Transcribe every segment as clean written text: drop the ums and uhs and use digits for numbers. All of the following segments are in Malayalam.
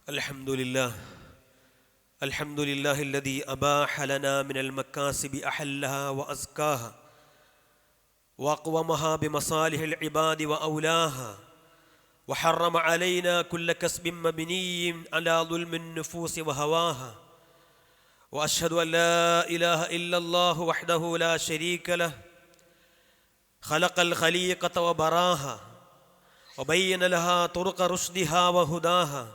الحمد لله الذي أباح لنا من المكاسب أحلها وأزكاها وأقومها بمصالح العباد وأولاها وحرم علينا كل كسب مبني على ظلم النفوس وهواها وأشهد أن لا إله إلا الله وحده لا شريك له خلق الخليقة وبراها وبين لها طرق رشدها وهداها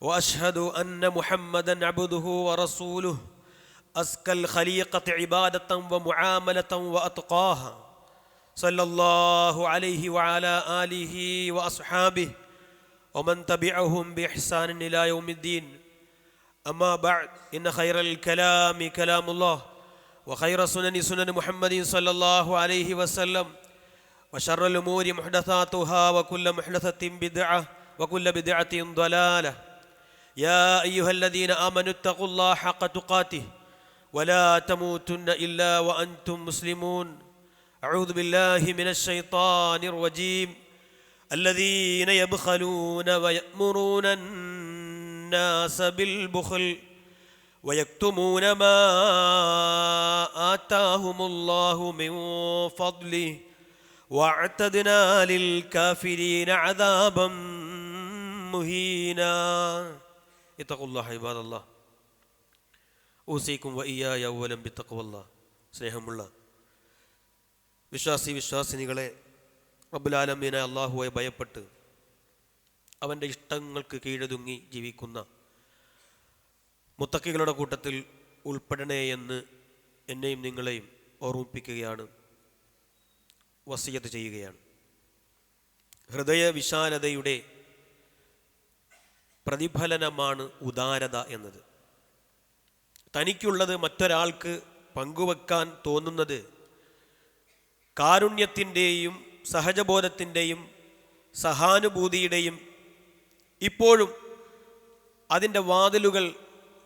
وأشهد أن محمدًا عبده ورسوله أزكى الخليقة عبادة ومعاملة وأتقاها صلى الله عليه وعلى آله وأصحابه ومن تبعهم بإحسان إلى يوم الدين أما بعد إن خير الكلام كلام الله وخير سنن محمد صلى الله عليه وسلم وشر الأمور محدثاتها وكل محدثة بدعة وكل بدعة ضلالة يا أيها الذين آمنوا اتقوا الله حق تقاته ولا تموتن إلا وأنتم مسلمون أعوذ بالله من الشيطان الرجيم الذين يبخلون ويأمرون الناس بالبخل ويكتمون ما آتاهم الله من فضله واعتدنا للكافرين عذابا مهينا اتقوا الله عباد الله ഊസിക്കും വഇയ്യായ അവലം ബിത്തഖ്വല്ലാഹ്. സ്നേഹമുള്ള വിശ്വാസിനികളെ, റബ്ബുൽ ആലമീനായ അല്ലാഹുവെ ഭയപ്പെട്ട് അവൻ്റെ ഇഷ്ടങ്ങൾക്ക് കീഴൊതുങ്ങി ജീവിക്കുന്ന മുത്തഖികളുടെ കൂട്ടത്തിൽ ഉൾപ്പെടണേ എന്ന് എന്നെയും നിങ്ങളെയും ഓർമ്മിപ്പിക്കുകയാണ്, വസിയത്ത് ചെയ്യുകയാണ്. ഹൃദയ വിശാലതയുടെ പ്രതിഫലനമാണ് ഉദാരത എന്നത്. തനിക്കുള്ളത് മറ്റൊരാൾക്ക് പങ്കുവെക്കാൻ തോന്നുന്നത് കാരുണ്യത്തിൻ്റെയും സഹജബോധത്തിൻ്റെയും സഹാനുഭൂതിയുടെയും ഇപ്പോഴും അതിൻ്റെ വാതിലുകൾ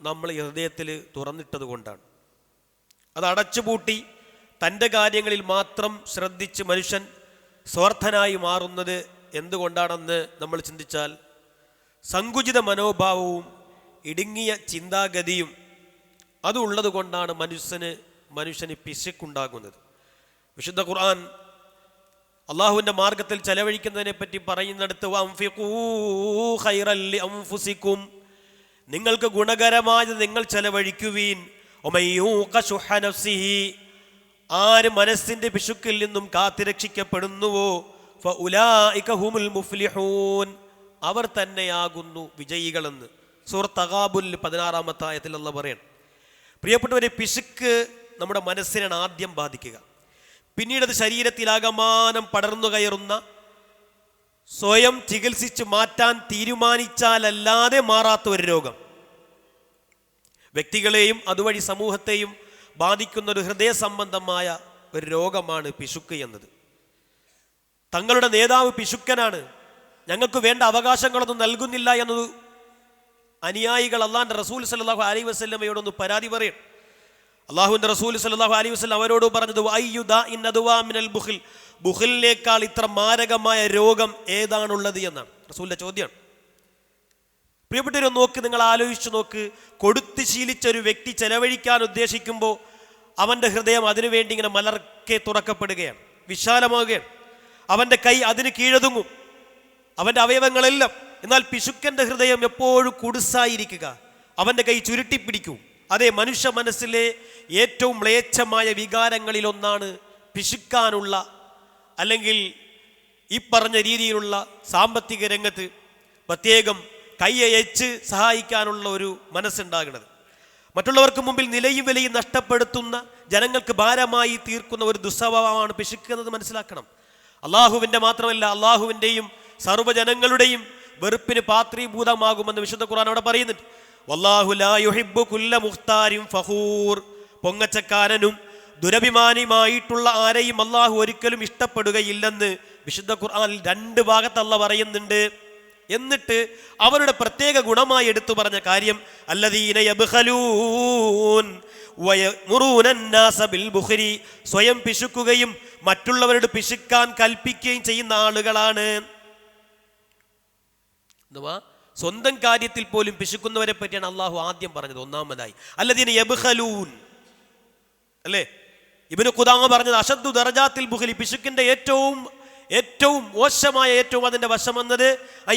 നമ്മൾ ഹൃദയത്തിൽ തുറന്നിട്ടത് കൊണ്ടാണ്. അത് അടച്ചുപൂട്ടി തൻ്റെ കാര്യങ്ങളിൽ മാത്രം ശ്രദ്ധിച്ച് മനുഷ്യൻ സ്വാർത്ഥനായി മാറുന്നത് എന്തുകൊണ്ടാണെന്ന് നമ്മൾ ചിന്തിച്ചാൽ സങ്കുചിത മനോഭാവവും ഇടുങ്ങിയ ചിന്താഗതിയും അതുള്ളത് കൊണ്ടാണ് മനുഷ്യന് പിശക്കുണ്ടാകുന്നത്. വിശുദ്ധ ഖുർആൻ അള്ളാഹുവിൻ്റെ മാർഗത്തിൽ ചെലവഴിക്കുന്നതിനെ പറ്റി പറയുന്നിടത്ത് വഅൻഫിഖൂ ഖൈറൻ ലിഅൻഫുസികും, നിങ്ങൾക്ക് ഗുണകരമായത് നിങ്ങൾ ചെലവഴിക്കുവീൻ. വമൻ യൂഖ ശുഹ നഫ്സിഹി, ആര് മനസ്സിൻ്റെ പിശുക്കിൽ നിന്നും കാത്തുരക്ഷിക്കപ്പെടുന്നുവോ ഫഉലൈക ഹുമുൽ മുഫ്ലിഹൂൻ, അവർ തന്നെയാകുന്നു വിജയികളെന്ന് സൂറത്ത് തഗാബുൽ 16-ാമത്തെ ആയത്തിൽ അല്ലാഹു പറയാണ്. പ്രിയപ്പെട്ടവരെ, പിശുക്ക് നമ്മുടെ മനസ്സിനാണ് ആദ്യം ബാധിക്കുക. പിന്നീട് അത് ശരീരത്തിലാകമാനം പടർന്നു കയറുന്ന, സ്വയം ചികിത്സിച്ച് മാറ്റാൻ തീരുമാനിച്ചാലല്ലാതെ മാറാത്ത ഒരു രോഗം, വ്യക്തികളെയും അതുവഴി സമൂഹത്തെയും ബാധിക്കുന്ന ഒരു ഹൃദയ സംബന്ധമായ ഒരു രോഗമാണ് പിശുക്ക് എന്നത്. തങ്ങളുടെ നേതാവ് പിശുക്കനാണ്, ഞങ്ങൾക്ക് വേണ്ട അവകാശങ്ങളൊന്നും നൽകുന്നില്ല എന്നത് അനുയായികൾ അള്ളാഹുവിൻ്റെ റസൂൽ സല്ലല്ലാഹു അലൈഹി വസല്ലമയോടൊന്ന് പരാതി പറയും. അള്ളാഹുവിൻ്റെ റസൂൽ സല്ലല്ലാഹു അലൈഹി വസല്ലം അവരോട് പറഞ്ഞത് മിനൽ ബുഖിൽ, ബുഖിലിനേക്കാൾ ഇത്ര മാരകമായ രോഗം ഏതാണുള്ളത് എന്നാണ് റസൂലിൻ്റെ ചോദ്യമാണ്. പ്രിയപ്പെട്ടവരെ, നോക്ക്, നിങ്ങൾ ആലോചിച്ച് നോക്ക്. കൊടുത്ത് ശീലിച്ചൊരു വ്യക്തി ചെലവഴിക്കാൻ ഉദ്ദേശിക്കുമ്പോൾ അവൻ്റെ ഹൃദയം അതിനുവേണ്ടി ഇങ്ങനെ മലർക്കെ തുറക്കപ്പെടുകയാണ്, വിശാലമാവുകയാണ്. അവൻ്റെ കൈ അതിന് കീഴൊതുങ്ങും, അവൻ്റെ അവയവങ്ങളെല്ലാം. എന്നാൽ പിശുക്കൻ്റെ ഹൃദയം എപ്പോഴും കുടുസായിരിക്കുക, അവൻ്റെ കൈ ചുരുട്ടിപ്പിടിക്കും. അതേ, മനുഷ്യ മനസ്സിലെ ഏറ്റവും മ്ലേച്ഛമായ വികാരങ്ങളിലൊന്നാണ് പിശുക്കാനുള്ള, അല്ലെങ്കിൽ ഈ പറഞ്ഞ രീതിയിലുള്ള സാമ്പത്തിക രംഗത്ത് പ്രത്യേകം കൈയയച്ച് സഹായിക്കാനുള്ള ഒരു മനസ്സുണ്ടാകുന്നത്. മറ്റുള്ളവർക്ക് മുമ്പിൽ നിലയും വിലയും നഷ്ടപ്പെടുത്തുന്ന, ജനങ്ങൾക്ക് ഭാരമായി തീർക്കുന്ന ഒരു ദുസ്വഭാവമാണ് പിശുക്ക് എന്നത് മനസ്സിലാക്കണം. അള്ളാഹുവിൻ്റെ മാത്രമല്ല, അള്ളാഹുവിൻ്റെയും സർവ്വജനങ്ങളുടെയും വെറുപ്പിന് പാത്രീഭൂതമാകുമെന്ന് വിശുദ്ധ ഖുർആൻ അവിടെ പറയുന്നുണ്ട്. വല്ലാഹു ലാ യുഹിബ്ബു കുല്ല മുഖ്താരിൻ ഫഖൂർ, പൊങ്ങച്ചക്കാരനും ദുരഭിമാനിയുമായിട്ടുള്ള ആരെയും അള്ളാഹു ഒരിക്കലും ഇഷ്ടപ്പെടുകയില്ലെന്ന് വിശുദ്ധ ഖുർആനിൽ 2 ഭാഗത്ത് അല്ലാഹു പറയുന്നുണ്ട്. എന്നിട്ട് അവരുടെ പ്രത്യേക ഗുണമായി എടുത്തു പറഞ്ഞ കാര്യം അല്ലദീന യബ്ഖലൂൻ വയമുറൂന അന്നാസ ബിൽ ബുഖ്രി, സ്വയം പിശുക്കുകയും മറ്റുള്ളവരോട് പിശുക്കാൻ കൽപ്പിക്കുകയും ചെയ്യുന്ന ആളുകളാണ്. അഥവാ സ്വന്തം കാര്യത്തിൽ പോലും പിശുക്കുന്നവരെ പറ്റിയാണ് അള്ളാഹു ആദ്യം പറഞ്ഞത്. ഒന്നാമതായി അല്ലദീന യബ്ഖലൂൻ, അല്ലേ? ഇബ്നു ഖുദാമ പറഞ്ഞത് അശദ്ദു ദറജാത്തിൽ ബുഖലി, പിശുക്കിന്റെ ഏറ്റവും മോശമായ ഏറ്റവും അതിന്റെ വശം വന്നത്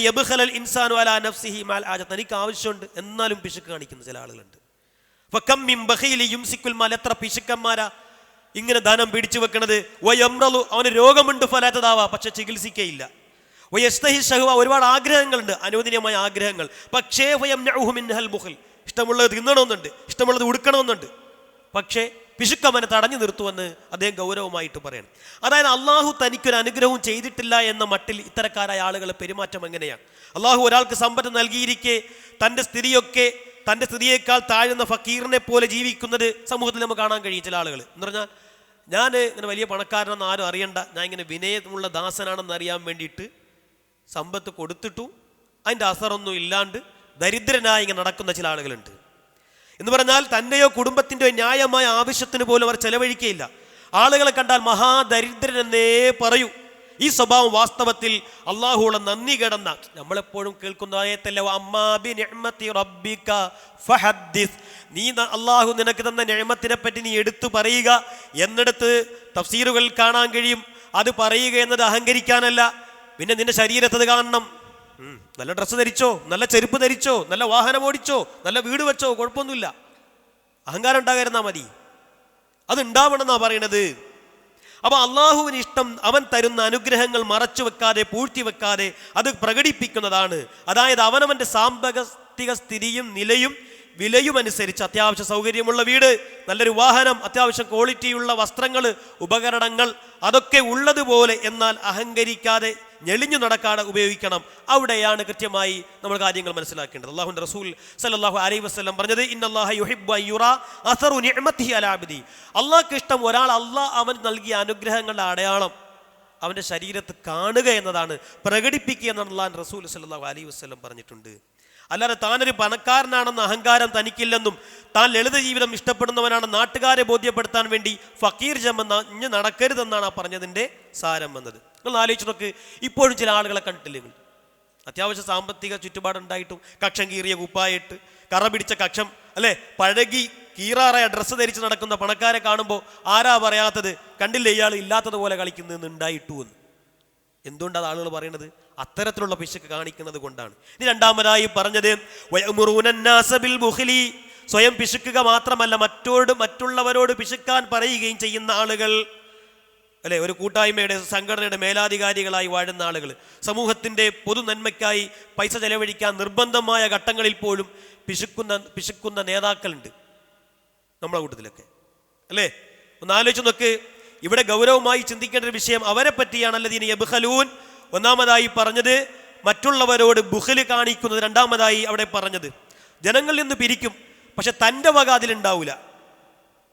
യബ്ഖലൽ ഇൻസാനു അലാ നഫ്സിഹി മഅൽ ആജ, തനിക്ക് ആവശ്യമുണ്ട് എന്നാലും പിശുക്ക് കാണിക്കുന്ന ചില ആളുകളുണ്ട്. ഫകം മിൻ ബഖീലി യുംസിക്കുൽ മാൽ, എത്ര പിശുക്കന്മാരാ ഇങ്ങനെ ധനം പിടിച്ചു വെക്കണത്. വയംറലു, അവന് രോഗമുണ്ട്, ഫലാത്തതാവാ, പക്ഷെ ചികിത്സിക്കയില്ല. വയസ്തഹി ഷഹ്വ, ഒരുപാട് ആഗ്രഹങ്ങളുണ്ട്, അനുവദനീയമായ ആഗ്രഹങ്ങൾ, പക്ഷേ വയംനഉഹു മിൻഹൽ ബുഖൽ, ഇഷ്ടമുള്ളത് തിന്നണമെന്നുണ്ട്, ഇഷ്ടമുള്ളത് ഉടുക്കണമെന്നുണ്ട്, പക്ഷേ പിശുക്കവനെ തടഞ്ഞു നിർത്തുമെന്ന് അദ്ദേഹം ഗൗരവമായിട്ട് പറയണം. അതായത് അള്ളാഹു തനിക്കൊരു അനുഗ്രഹവും ചെയ്തിട്ടില്ല എന്ന മട്ടിൽ ഇത്തരക്കാരായ ആളുകളെ പെരുമാറ്റം എങ്ങനെയാണ്? അള്ളാഹു ഒരാൾക്ക് സമ്പത്ത് നൽകിയിരിക്കെ തൻ്റെ സ്ഥിതിയേക്കാൾ താഴ്ന്ന ഫക്കീറിനെ പോലെ ജീവിക്കുന്നത് സമൂഹത്തിൽ നമുക്ക് കാണാൻ കഴിയും. ചില ആളുകൾ എന്ന് പറഞ്ഞാൽ, ഞാൻ ഇങ്ങനെ വലിയ പണക്കാരനെന്ന് ആരും അറിയണ്ട, ഞാൻ ഇങ്ങനെ വിനയമുള്ള ദാസനാണെന്ന് അറിയാൻ വേണ്ടിയിട്ട് സമ്പത്ത് കൊടുത്തിട്ടും അതിൻ്റെ അസറൊന്നും ഇല്ലാണ്ട് ദരിദ്രനായി ഇങ്ങനെ നടക്കുന്ന ചില ആളുകളുണ്ട്. എന്ന് പറഞ്ഞാൽ തൻ്റെയോ കുടുംബത്തിൻ്റെയോ ന്യായമായ ആവശ്യത്തിന് പോലും അവർ ചെലവഴിക്കുകയില്ല. ആളുകളെ കണ്ടാൽ മഹാദരിദ്രനെന്നേ പറയൂ. ഈ സ്വഭാവം വാസ്തവത്തിൽ അള്ളാഹുവുള്ള നന്ദി കിടന്ന, നമ്മളെപ്പോഴും കേൾക്കുന്ന ആയത്തല്ലേ, അമ്മാ ബി നിഅ്മതി റബ്ബിക ഫഹദ്ദിസ്, നീ അള്ളാഹു നിനക്ക് തന്ന നിഅ്മത്തിനെ പറ്റി നീ എടുത്തു പറയുക. എന്നിടത്ത് തഫ്സീറുകൾ കാണാൻ കഴിയും, അത് പറയുക എന്നത് അഹങ്കരിക്കാനല്ല, പിന്നെ നിന്റെ ശരീരത്തത് കാണണം. നല്ല ഡ്രസ്സ് ധരിച്ചോ, നല്ല ചെരുപ്പ് ധരിച്ചോ, നല്ല വാഹനം ഓടിച്ചോ, നല്ല വീട് വെച്ചോ, കുഴപ്പമൊന്നുമില്ല, അഹങ്കാരം ഉണ്ടാകാതിരുന്നാൽ മതി, അതുണ്ടാവണമെന്നാ പറയണത്. അപ്പൊ അള്ളാഹുവിന് ഇഷ്ടം അവൻ തരുന്ന അനുഗ്രഹങ്ങൾ മറച്ചു വെക്കാതെ പൂഴ്ത്തി വെക്കാതെ അത് പ്രകടിപ്പിക്കുന്നതാണ്. അതായത് അവനവന്റെ സാമ്പത്തിക സ്ഥിതിയും നിലയും വിലയും അനുസരിച്ച് അത്യാവശ്യ സൗകര്യമുള്ള വീട്, നല്ലൊരു വാഹനം, അത്യാവശ്യം ക്വാളിറ്റിയുള്ള വസ്ത്രങ്ങൾ, ഉപകരണങ്ങൾ, അതൊക്കെ ഉള്ളതുപോലെ, എന്നാൽ അഹങ്കരിക്കാതെ ഞെളിഞ്ഞു നടക്കാതെ ഉപയോഗിക്കണം. അവിടെയാണ് കൃത്യമായി നമ്മൾ കാര്യങ്ങൾ മനസ്സിലാക്കേണ്ടത്. അല്ലാഹുവിൻ്റെ റസൂൽ സല്ലല്ലാഹു അലൈഹി വസല്ലം പറഞ്ഞത്, ഇന്നല്ലാഹ യുഹിബ്ബു അൻ യുറാ അസറു നിഅ്മതിഹി അലാ അബ്ദി, അള്ളാഹ്ക്ക് ഇഷ്ടം ഒരാൾ അവൻ നൽകിയ അനുഗ്രഹങ്ങളുടെ അടയാളം അവൻ്റെ ശരീരത്ത് കാണുക എന്നതാണ്, പ്രകടിപ്പിക്കുക എന്നാണ് അല്ലാഹുവിൻ്റെ റസൂൽ സല്ലല്ലാഹു അലൈഹി വസല്ലം പറഞ്ഞിട്ടുണ്ട്. അല്ലാതെ താനൊരു പണക്കാരനാണെന്ന അഹങ്കാരം തനിക്കില്ലെന്നും താൻ ലളിത ജീവിതം ഇഷ്ടപ്പെടുന്നവനാണ് നാട്ടുകാരെ ബോധ്യപ്പെടുത്താൻ വേണ്ടി ഫക്കീർ ചമഞ്ഞ് നടക്കരുതെന്നാണ് ആ പറഞ്ഞതിൻ്റെ സാരം വന്നത്. നിങ്ങൾ ആലോചിച്ച് നോക്ക്, ഇപ്പോഴും ചില ആളുകളെ കണ്ടിട്ടില്ലേ? അത്യാവശ്യം സാമ്പത്തിക ചുറ്റുപാടുണ്ടായിട്ടും കക്ഷം കീറിയ കുപ്പായിട്ട്, കറ പിടിച്ച കക്ഷം, അല്ലേ, പഴകി കീറാറായ ഡ്രസ്സ് ധരിച്ച് നടക്കുന്ന പണക്കാരെ കാണുമ്പോൾ ആരാ പറയാത്തത്, കണ്ടില്ലേ ഇയാൾ ഇല്ലാത്തതുപോലെ കളിക്കുന്നതെന്ന് ഉണ്ടായിട്ടു എന്ന്. എന്തുകൊണ്ടാണ് ആളുകൾ പറയുന്നത്? അത്തരത്തിലുള്ള പിശുക്ക് കാണിക്കുന്നത് കൊണ്ടാണ്. ഇനി രണ്ടാമതായി പറഞ്ഞത് സ്വയം പിശുക്കുക മാത്രമല്ല, മറ്റുള്ളവരോട് പിശുക്കാൻ പറയുകയും ചെയ്യുന്ന ആളുകൾ, അല്ലെ, ഒരു കൂട്ടായ്മയുടെ സംഘടനയുടെ മേലാധികാരികളായി വാഴുന്ന ആളുകൾ, സമൂഹത്തിൻ്റെ പൊതു നന്മയ്ക്കായി പൈസ ചെലവഴിക്കാൻ നിർബന്ധമായ ഘട്ടങ്ങളിൽ പോലും പിശുക്കുന്ന നേതാക്കളുണ്ട് നമ്മളെ കൂട്ടത്തിലൊക്കെ, അല്ലേ? ഒന്ന് ആലോചിച്ച് നോക്ക്. ഇവിടെ ഗൗരവമായി ചിന്തിക്കേണ്ട ഒരു വിഷയം അവരെ പറ്റിയാണ്. അല്ലദീന യബ്ഖലൂൻ ഒന്നാമതായി പറഞ്ഞത്, മറ്റുള്ളവരോട് ബുഖല് കാണിക്കുന്നത് രണ്ടാമതായി അവിടെ പറഞ്ഞത്. ജനങ്ങളിൽ നിന്ന് പിരിക്കും, പക്ഷെ തൻ്റെ വക അതിലുണ്ടാവില്ല.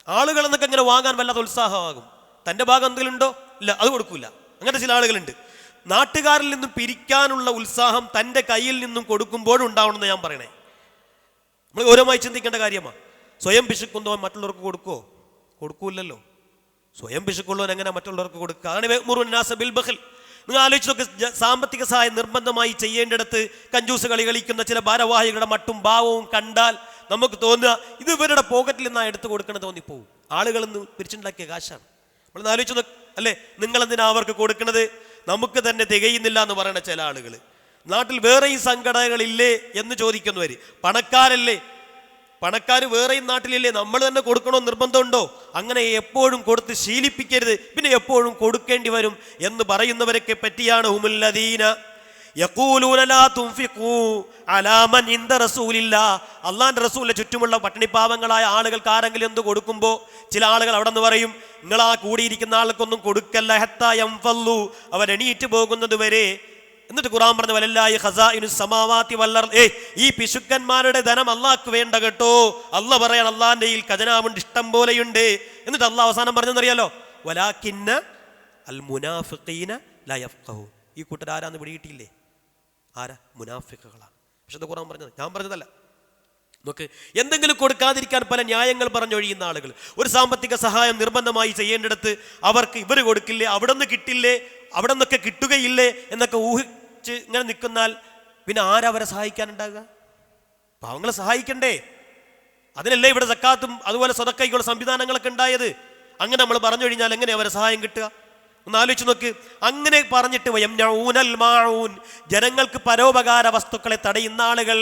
ആളുകൾ എന്നൊക്കെ ഇങ്ങനെ വാങ്ങാൻ വല്ലാത്ത ഉത്സാഹമാകും, തൻ്റെ ഭാഗം എന്തെങ്കിലും ഉണ്ടോ, ഇല്ല, അത് കൊടുക്കൂല. അങ്ങനത്തെ ചില ആളുകളുണ്ട്. നാട്ടുകാരിൽ നിന്നും പിരിക്കാനുള്ള ഉത്സാഹം തൻ്റെ കയ്യിൽ നിന്നും കൊടുക്കുമ്പോഴും ഉണ്ടാവണമെന്ന് ഞാൻ പറയണേ. നമ്മൾ ഗൗരവമായി ചിന്തിക്കേണ്ട കാര്യമാണ്. സ്വയം പിശുക്കുന്നവൻ മറ്റുള്ളവർക്ക് കൊടുക്കുമോ? കൊടുക്കൂല്ലല്ലോ. സ്വയം പിശുക്കുള്ളവൻ എങ്ങനെ മറ്റുള്ളവർക്ക് കൊടുക്കുക? അതാണ് യഅ്മുറുൻ നാസ ബിൽ ബഖൽ. നിങ്ങൾ ആലോചിച്ച് നോക്ക്, സാമ്പത്തിക സഹായം നിർബന്ധമായി ചെയ്യേണ്ടിടത്ത് കഞ്ചൂസ് കളിക്കുന്ന ചില ഭാരവാഹികളുടെ മട്ടും ഭാവവും കണ്ടാൽ നമുക്ക് തോന്നുക ഇത് ഇവരുടെ പോക്കറ്റിൽ നിന്നാണ് എടുത്തു കൊടുക്കണം തോന്നിപ്പോവും. ആളുകളെന്ന് പിരിച്ചുണ്ടാക്കിയ കാശാണ്. നമ്മൾ ആലോചിച്ച് നോക്ക്, അല്ലേ? നിങ്ങളെന്തിനാ അവർക്ക് കൊടുക്കുന്നത്? നമുക്ക് തന്നെ തികയുന്നില്ല എന്ന് പറയുന്ന ചില ആളുകൾ. നാട്ടിൽ വേറെയും സംഘടനകളില്ലേ എന്ന് ചോദിക്കുന്നവർ, പണക്കാരല്ലേ, പണക്കാർ വേറെയും നാട്ടിലില്ലേ, നമ്മൾ തന്നെ കൊടുക്കണമെന്ന് നിർബന്ധമുണ്ടോ? അങ്ങനെ എപ്പോഴും കൊടുത്ത് ശീലിപ്പിക്കരുത്, പിന്നെ എപ്പോഴും കൊടുക്കേണ്ടി വരും എന്ന് പറയുന്നവരൊക്കെ പറ്റിയാണ് ഹുമുല്ലദീന യഖൂലൂന ലാ തുൻഫിഖൂ അലാ മൻ ഇൻദ റസൂലില്ലാ. അല്ലാഹുവിന്റെ റസൂലിന്റെ ചുറ്റുമുള്ള പട്ടിണിപ്പാവങ്ങളായ ആളുകൾക്ക് ആരെങ്കിലും എന്ത് കൊടുക്കുമ്പോൾ ചില ആളുകൾ അവിടെ നിന്ന് പറയും, നിങ്ങളാ കൂടിയിരിക്കുന്ന ആൾക്കൊന്നും കൊടുക്കല്ല, ഹത്താ യംഫല്ലു, അവർ എണീറ്റ് പോകുന്നത് വരെ. എന്നിട്ട് ഖുർആൻ പറഞ്ഞു, വലല്ലാഹി ഖസാഇനുസ് സമാവാതി വൽ അർദ്, ഈ പിശുക്കന്മാരുടെ ധനം അള്ളാഹ്ക്ക് വേണ്ട കേട്ടോ. അള്ളാഹ് പറയാൻ അള്ളാഹിന്റെ കയ്യിൽ ഖജനാവുണ്ട്, ഇഷ്ടം പോലെയുണ്ട്. എന്നിട്ട് അള്ളാഹ് അവസാനം പറഞ്ഞെന്നറിയാലോ, വലാകിന്ന അൽ മുനാഫിഖീന ലാ യഫ്ഖഹൂൻ. ഈ കൂട്ടർ ആരാന്ന് പിടികിട്ടിയില്ലേ? ആരാ? മുനാഫിഖുകളാണ്. പക്ഷെ അത് ഖുർആൻ പറഞ്ഞത്, ഞാൻ പറഞ്ഞതല്ല. നോക്ക്, എന്തെങ്കിലും കൊടുക്കാതിരിക്കാൻ പല ന്യായങ്ങൾ പറഞ്ഞൊഴിയുന്ന ആളുകൾ. ഒരു സാമ്പത്തിക സഹായം നിർബന്ധമായി ചെയ്യേണ്ടിടത്ത് അവർക്ക് ഇവർ കൊടുക്കില്ലേ, അവിടെ നിന്ന് കിട്ടില്ലേ, അവിടെ നിന്നൊക്കെ കിട്ടുകയില്ലേ എന്നൊക്കെ ഊഹിച്ച് ഇങ്ങനെ നിൽക്കുന്നാൽ പിന്നെ ആരവരെ സഹായിക്കാനുണ്ടാകുക? പാവങ്ങളെ സഹായിക്കണ്ടേ? അതിനല്ലേ ഇവിടെ സക്കാത്തും അതുപോലെ സദക്കയ്ക്കുള്ള സംവിധാനങ്ങളൊക്കെ ഉണ്ടായത്. അങ്ങനെ നമ്മൾ പറഞ്ഞു കഴിഞ്ഞാൽ എങ്ങനെ അവരെ സഹായം കിട്ടുക? ഒന്ന് ആലോചിച്ച് നോക്ക്. അങ്ങനെ പറഞ്ഞിട്ട് വയംനഊനൽ മാഊൻ, ജനങ്ങൾക്ക് പരോപകാര വസ്തുക്കളെ തടയുന്ന ആളുകൾ,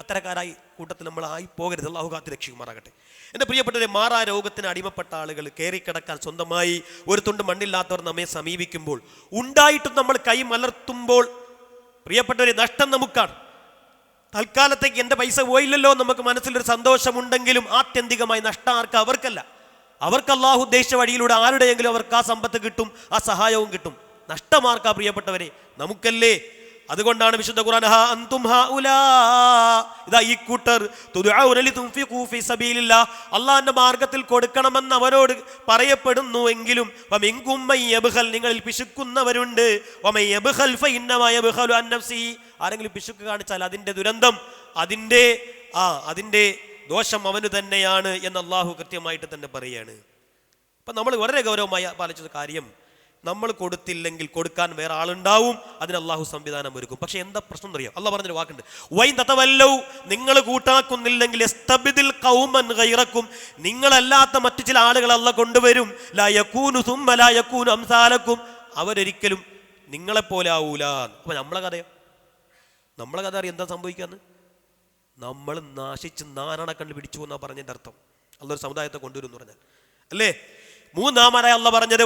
അത്തരക്കാരായി കൂട്ടത്തിൽ നമ്മൾ ആയി പോകരുത്. അല്ലാഹു കാത്ത് രക്ഷിക്കുമാറാകട്ടെ. എൻ്റെ പ്രിയപ്പെട്ടവരെ, മാറാ രോഗത്തിന് അടിമപ്പെട്ട ആളുകൾ കയറിക്കിടക്കാൻ സ്വന്തമായി ഒരു തുണ്ട് മണ്ണില്ലാത്തവർ നമ്മെ സമീപിക്കുമ്പോൾ, ഉണ്ടായിട്ടും നമ്മൾ കൈ മലർത്തുമ്പോൾ, പ്രിയപ്പെട്ടവരെ, നഷ്ടം നമുക്കാണ്. തൽക്കാലത്തേക്ക് എൻ്റെ പൈസ പോയില്ലല്ലോ നമുക്ക് മനസ്സിലൊരു സന്തോഷമുണ്ടെങ്കിലും ആത്യന്തികമായി നഷ്ടം ആർക്ക്? അവർക്കല്ല. അവർക്ക് അല്ലാഹു ഉദ്ദേശിച്ച വഴിയിലൂടെ ആരുടെയെങ്കിലും അവർക്ക് ആ സമ്പത്ത് കിട്ടും, ആ സഹായവും കിട്ടും. നഷ്ടമാർക്കാ പ്രിയപ്പെട്ടവരെ? നമുക്കല്ലേ. അതുകൊണ്ടാണ് വിശുദ്ധ ഖുർആൻ അൻതും ഹൗലാ, ഇതാ ഈ കൂട്ടർ തുദഊന ലിതുൻഫിഖൂ ഫീ സബീലില്ലാഹ്, അല്ലാഹുവിന്റെ മാർഗ്ഗത്തിൽ കൊടുക്കണമെന്ന് അവരോട് പറയപ്പെടുന്നു. എങ്കിലും വമിൻകും മയ്യബ്ഖൽ, നിങ്ങളിൽ പിശുക്കുന്നവരുണ്ട്. വമയ്യബ്ഖൽ ഫഇന്നമാ യബ്ഖലു അൻ നഫ്സിഹി, ആരെങ്കിലും പിശുക്ക് കാണിച്ചാൽ അതിന്റെ ദുരന്തം, അതിന്റെ ദോഷം അവന് തന്നെയാണ് എന്ന് അല്ലാഹു കൃത്യമായിട്ട് തന്നെ പറയാണ്. അപ്പം നമ്മൾ വളരെ ഗൗരവമായി പാലിച്ചത് കാര്യം, നമ്മൾ കൊടുത്തില്ലെങ്കിൽ കൊടുക്കാൻ വേറെ ആളുണ്ടാവും, അതിന് അല്ലാഹു സംവിധാനം ഒരുക്കും. പക്ഷെ എന്താ പ്രശ്നം എന്നറിയാം? അല്ലാഹ് പറഞ്ഞൊരു വാക്കുണ്ട്, വൈൻ തതവല്ലൗ, നിങ്ങൾ കൂട്ടാക്കുന്നില്ലെങ്കിൽ യസ്തബ്ദിൽ ഖൗമൻ ഗൈറക്കും, നിങ്ങളല്ലാത്ത മറ്റു ചില ആളുകൾ അല്ലാഹ് കൊണ്ടുവരും. ലാ യകൂനു സുമ്മ ലാ യകൂനു അംസാലക്കും, അവരൊരിക്കലും നിങ്ങളെപ്പോലെ ആവൂല. അപ്പൊ നമ്മളെ കഥ അറിയാം എന്താ സംഭവിക്കാന്ന്? നമ്മൾ നാശിച്ച് നാരണ കണ്ട് പിടിച്ചു എന്നാ പറഞ്ഞതിൻ്റെ അർത്ഥം. അല്ലാഹ് ഒരു സമുദായത്തെ കൊണ്ടുവരും എന്ന് പറഞ്ഞാൽ അല്ലേ? മൂന്നാമതായി അല്ലാഹ് പറഞ്ഞത്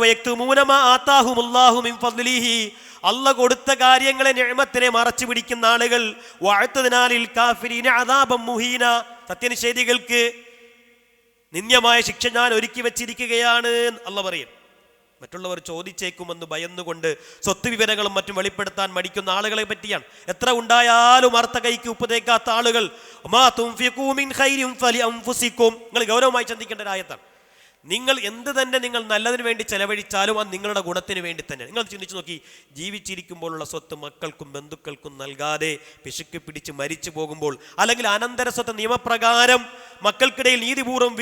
അല്ലാഹ് കൊടുത്ത കാര്യങ്ങളെ, നിഅമത്തിനെ മറച്ചു പിടിക്കുന്ന ആളുകൾ, സത്യനിഷേധികൾക്ക് നിന്ദ്യമായ ശിക്ഷ ഞാൻ ഒരുക്കി വെച്ചിരിക്കുകയാണ് അല്ലാഹ് പറയും. മറ്റുള്ളവർ ചോദിച്ചേക്കുമെന്ന് ഭയന്നുകൊണ്ട് സ്വത്ത് വിവരങ്ങളും മറ്റും വെളിപ്പെടുത്താൻ മടിക്കുന്ന ആളുകളെ പറ്റിയാണ്. എത്ര ഉണ്ടായാലും അർത്ഥ കൈക്ക് ഉപ്പ് തേക്കാത്ത ആളുകൾ. നിങ്ങൾ ഗൗരവമായി ചിന്തിക്കേണ്ട ഒരു ആയത്താണ്. നിങ്ങൾ എന്ത് തന്നെ നിങ്ങൾ നല്ലതിന് വേണ്ടി ചെലവഴിച്ചാലും അത് നിങ്ങളുടെ ഗുണത്തിന് വേണ്ടി തന്നെ. നിങ്ങൾ ചിന്തിച്ചു നോക്കി, ജീവിച്ചിരിക്കുമ്പോഴുള്ള സ്വത്ത് മക്കൾക്കും ബന്ധുക്കൾക്കും നൽകാതെ പിശുക്ക് പിടിച്ച് മരിച്ചു പോകുമ്പോൾ, അല്ലെങ്കിൽ അനന്തര സ്വത്ത് നിയമപ്രകാരം മക്കൾക്കിടയിൽ നീതിപൂർവ്വം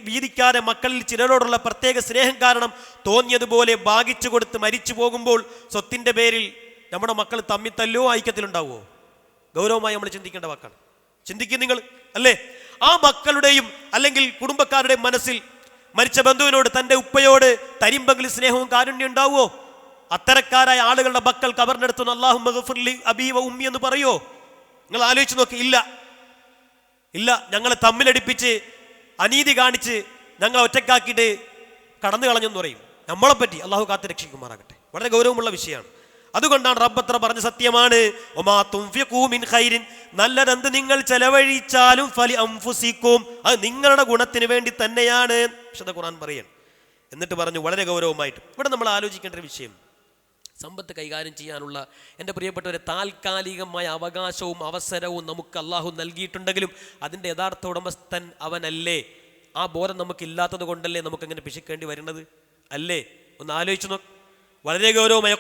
വീതിക്കാതെ മക്കളിൽ ചിലരോടുള്ള പ്രത്യേക സ്നേഹം കാരണം തോന്നിയതുപോലെ ഭാഗിച്ചു കൊടുത്ത് മരിച്ചു പോകുമ്പോൾ സ്വത്തിൻ്റെ പേരിൽ നമ്മുടെ മക്കൾ തമ്മിൽ തല്ലോ ഐക്യത്തിലുണ്ടാവുമോ? ഗൗരവമായി നമ്മൾ ചിന്തിക്കേണ്ട വാക്കാണ്. ചിന്തിക്കും നിങ്ങൾ അല്ലേ? ആ മക്കളുടെയും അല്ലെങ്കിൽ കുടുംബക്കാരുടെയും മനസ്സിൽ മരിച്ച ബന്ധുവിനോട്, തൻ്റെ ഉപ്പയോട് തരിമ്പെങ്കിലും സ്നേഹവും കാരുണ്യം ഉണ്ടാവുമോ? അത്തരക്കാരായ ആളുകളുടെ മക്കൾ കബറിനടുത്തുനിന്ന് അല്ലാഹുമ്മ ഗഫിർലി അബീ വ ഉമ്മി എന്ന് പറയുമോ? നിങ്ങൾ ആലോചിച്ച് നോക്കി. ഇല്ല. ഞങ്ങളെ തമ്മിലടിപ്പിച്ച് അനീതി കാണിച്ച് ഞങ്ങളെ ഒറ്റക്കാക്കിയിട്ട് കടന്നു കളഞ്ഞെന്ന് പറയും. നമ്മളെപ്പറ്റി അല്ലാഹു കാത്ത് രക്ഷിക്കുമാറാകട്ടെ. വളരെ ഗൗരവമുള്ള വിഷയമാണ്. അതുകൊണ്ടാണ് റബ്ബത്ര പറഞ്ഞ സത്യമാണ്, ഒമാ തുൻഫിഖൂ മിൻ ഖൈരിൻ, നല്ലതെന്ത് നിങ്ങൾ ചെലവഴിച്ചാലും ഫലി അൻഫുസിക്കും, അത് നിങ്ങളുടെ ഗുണത്തിന് വേണ്ടി തന്നെയാണ് വിശുദ്ധ ഖുർആൻ പറയാണ്. എന്നിട്ട് പറഞ്ഞു വളരെ ഗൗരവമായിട്ട്, ഇവിടെ നമ്മൾ ആലോചിക്കേണ്ട ഒരു വിഷയം, സമ്പത്ത് കൈകാര്യം ചെയ്യാനുള്ള എൻ്റെ പ്രിയപ്പെട്ടവരെ താൽക്കാലികമായ അവകാശവും അവസരവും നമുക്ക് അല്ലാഹു നൽകിയിട്ടുണ്ടെങ്കിലും അതിൻ്റെ യഥാർത്ഥ ഉടമസ്ഥൻ അവനല്ലേ? ആ ബോധം നമുക്കില്ലാത്തത് കൊണ്ടല്ലേ നമുക്കങ്ങനെ പിശിക്കേണ്ടി വരുന്നത് അല്ലേ? ഒന്ന് ആലോചിച്ചു നോക്ക്. വളരെ ഗൗരവമായി